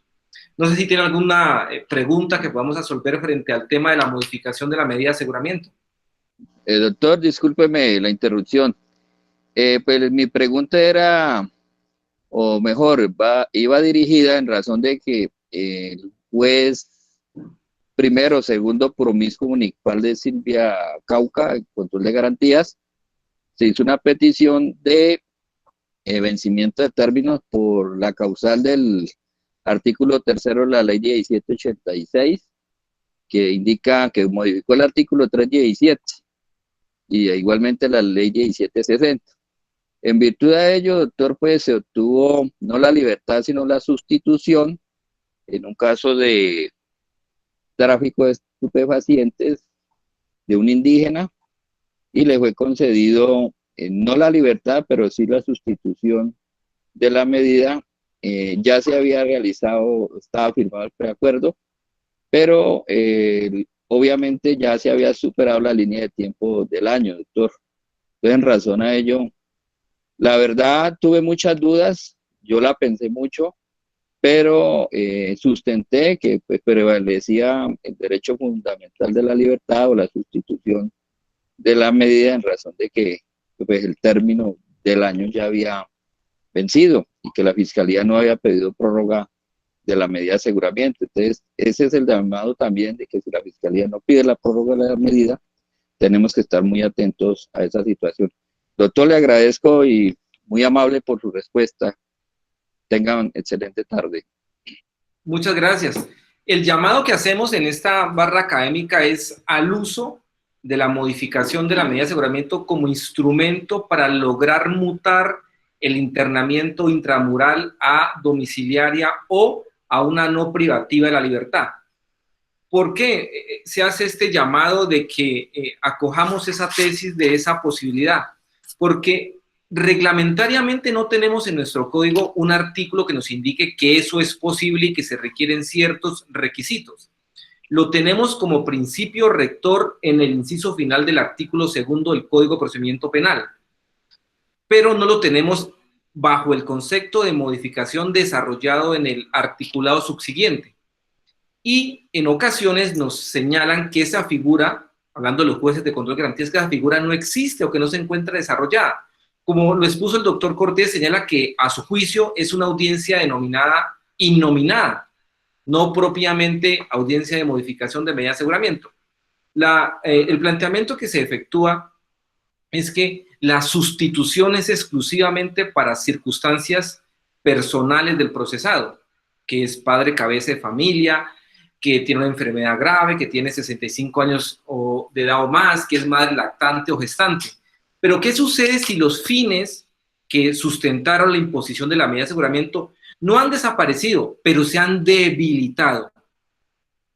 No sé si tiene alguna pregunta que podamos resolver frente al tema de la modificación de la medida de aseguramiento. Doctor, discúlpeme la interrupción. Pues mi pregunta era, o mejor, iba dirigida en razón de que el juez primero, segundo promiscuo municipal de Silvia Cauca, control de garantías, se hizo una petición de vencimiento de términos por la causal del artículo 3 de la ley 1786, que indica que modificó el artículo 317 y igualmente la ley 1760. En virtud de ello, doctor, pues se obtuvo no la libertad, sino la sustitución en un caso de tráfico de estupefacientes de un indígena y le fue concedido no la libertad, pero sí la sustitución de la medida. Ya se había realizado, estaba firmado el preacuerdo, pero obviamente ya se había superado la línea de tiempo del año, doctor. Entonces, en razón a ello, la verdad tuve muchas dudas, yo la pensé mucho, pero sustenté que pues, prevalecía el derecho fundamental de la libertad o la sustitución de la medida en razón de que pues, el término del año ya había vencido y que la Fiscalía no había pedido prórroga de la medida de aseguramiento. Entonces, ese es el llamado también de que si la Fiscalía no pide la prórroga de la medida, tenemos que estar muy atentos a esa situación. Doctor, le agradezco y muy amable por su respuesta. Tengan excelente tarde. Muchas gracias. El llamado que hacemos en esta barra académica es al uso de la modificación de la medida de aseguramiento como instrumento para lograr mutar el internamiento intramural a domiciliaria o a una no privativa de la libertad. ¿Por qué se hace este llamado de que acojamos esa tesis de esa posibilidad? Porque reglamentariamente no tenemos en nuestro código un artículo que nos indique que eso es posible y que se requieren ciertos requisitos. Lo tenemos como principio rector en el inciso final del artículo 2 del Código de Procedimiento Penal, pero no lo tenemos bajo el concepto de modificación desarrollado en el articulado subsiguiente. Y en ocasiones nos señalan que esa figura, hablando de los jueces de control de garantías, que esa figura no existe o que no se encuentra desarrollada. Como lo expuso el doctor Cortés, señala que a su juicio es una audiencia denominada innominada, no propiamente audiencia de modificación de medida de aseguramiento. El planteamiento que se efectúa es que la sustitución es exclusivamente para circunstancias personales del procesado, que es padre cabeza de familia, que tiene una enfermedad grave, que tiene 65 años de edad o más, que es madre lactante o gestante. Pero ¿qué sucede si los fines que sustentaron la imposición de la medida de aseguramiento no han desaparecido, pero se han debilitado?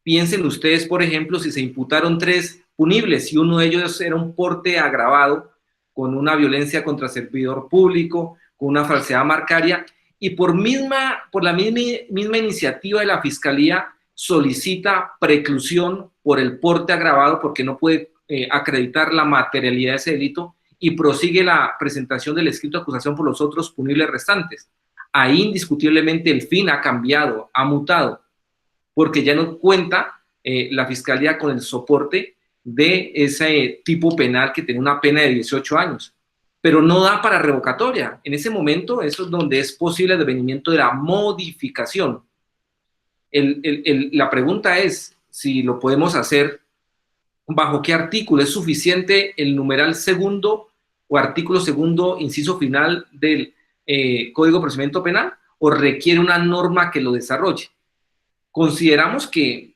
Piensen ustedes, por ejemplo, si se imputaron 3 punibles y uno de ellos era un porte agravado con una violencia contra servidor público, con una falsedad marcaria, y por la misma iniciativa de la Fiscalía solicita preclusión por el porte agravado porque no puede acreditar la materialidad de ese delito y prosigue la presentación del escrito de acusación por los otros punibles restantes. Ahí indiscutiblemente el fin ha cambiado, ha mutado, porque ya no cuenta la Fiscalía con el soporte de ese tipo penal que tiene una pena de 18 años, pero no da para revocatoria. En ese momento, eso es donde es posible el devenimiento de la modificación. La pregunta es si lo podemos hacer bajo qué artículo. ¿Es suficiente el numeral segundo o artículo segundo, inciso final del Código de Procedimiento Penal, o requiere una norma que lo desarrolle? Consideramos que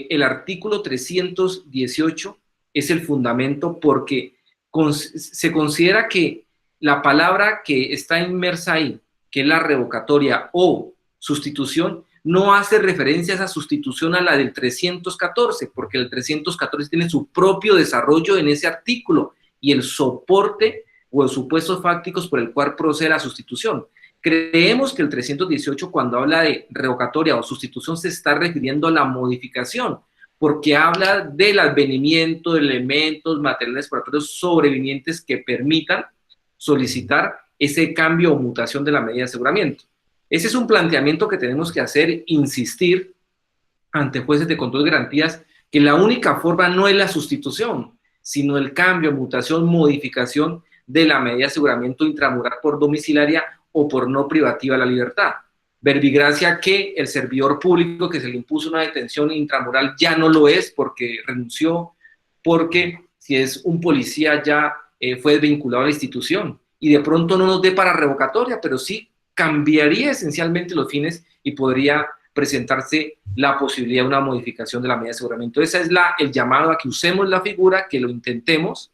el artículo 318 es el fundamento porque se considera que la palabra que está inmersa ahí, que es la revocatoria o sustitución, no hace referencia a esa sustitución a la del 314, porque el 314 tiene su propio desarrollo en ese artículo y el soporte o los supuestos fácticos por el cual procede la sustitución. Creemos que el 318, cuando habla de revocatoria o sustitución, se está refiriendo a la modificación, porque habla del advenimiento de elementos materiales probatorios sobrevinientes que permitan solicitar ese cambio o mutación de la medida de aseguramiento. Ese es un planteamiento que tenemos que hacer, insistir ante jueces de control de garantías, que la única forma no es la sustitución, sino el cambio, mutación, modificación de la medida de aseguramiento intramural por domiciliaria o por no privativa de la libertad. Verbigracia que el servidor público que se le impuso una detención intramural ya no lo es porque renunció, porque si es un policía ya fue vinculado a la institución y de pronto no nos dé para revocatoria, pero sí cambiaría esencialmente los fines y podría presentarse la posibilidad de una modificación de la medida de aseguramiento. Ese es el llamado a que usemos la figura, que lo intentemos,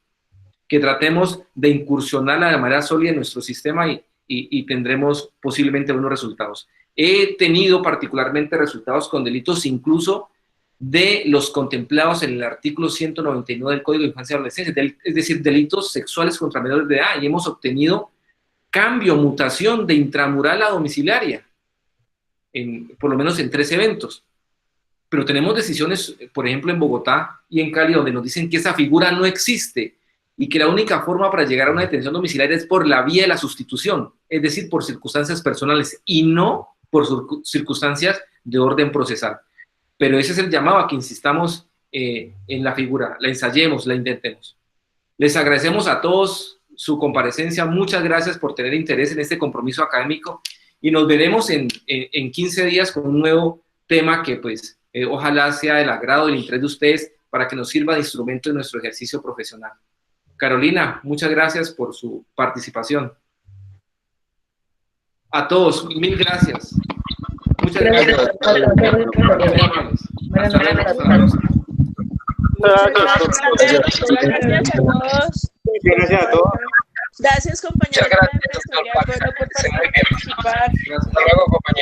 que tratemos de incursionarla de manera sólida en nuestro sistema y tendremos posiblemente buenos resultados. He tenido particularmente resultados con delitos incluso de los contemplados en el artículo 199 del Código de Infancia y Adolescencia, es decir, delitos sexuales contra menores de edad, y hemos obtenido cambio, mutación de intramural a domiciliaria, por lo menos en 3 eventos. Pero tenemos decisiones, por ejemplo, en Bogotá y en Cali, donde nos dicen que esa figura no existe y que la única forma para llegar a una detención domiciliaria es por la vía de la sustitución, es decir, por circunstancias personales y no por circunstancias de orden procesal. Pero ese es el llamado a que insistamos en la figura, la ensayemos, la intentemos. Les agradecemos a todos su comparecencia, muchas gracias por tener interés en este compromiso académico y nos veremos en 15 días con un nuevo tema que pues ojalá sea del agrado y del interés de ustedes para que nos sirva de instrumento en nuestro ejercicio profesional. Carolina, muchas gracias por su participación. A todos, mil gracias. Muchas gracias. Hasta luego. Gracias a todos. Gracias a todos. Gracias, compañeros. Muchas gracias, doctor. Por participar. Hasta luego, compañero.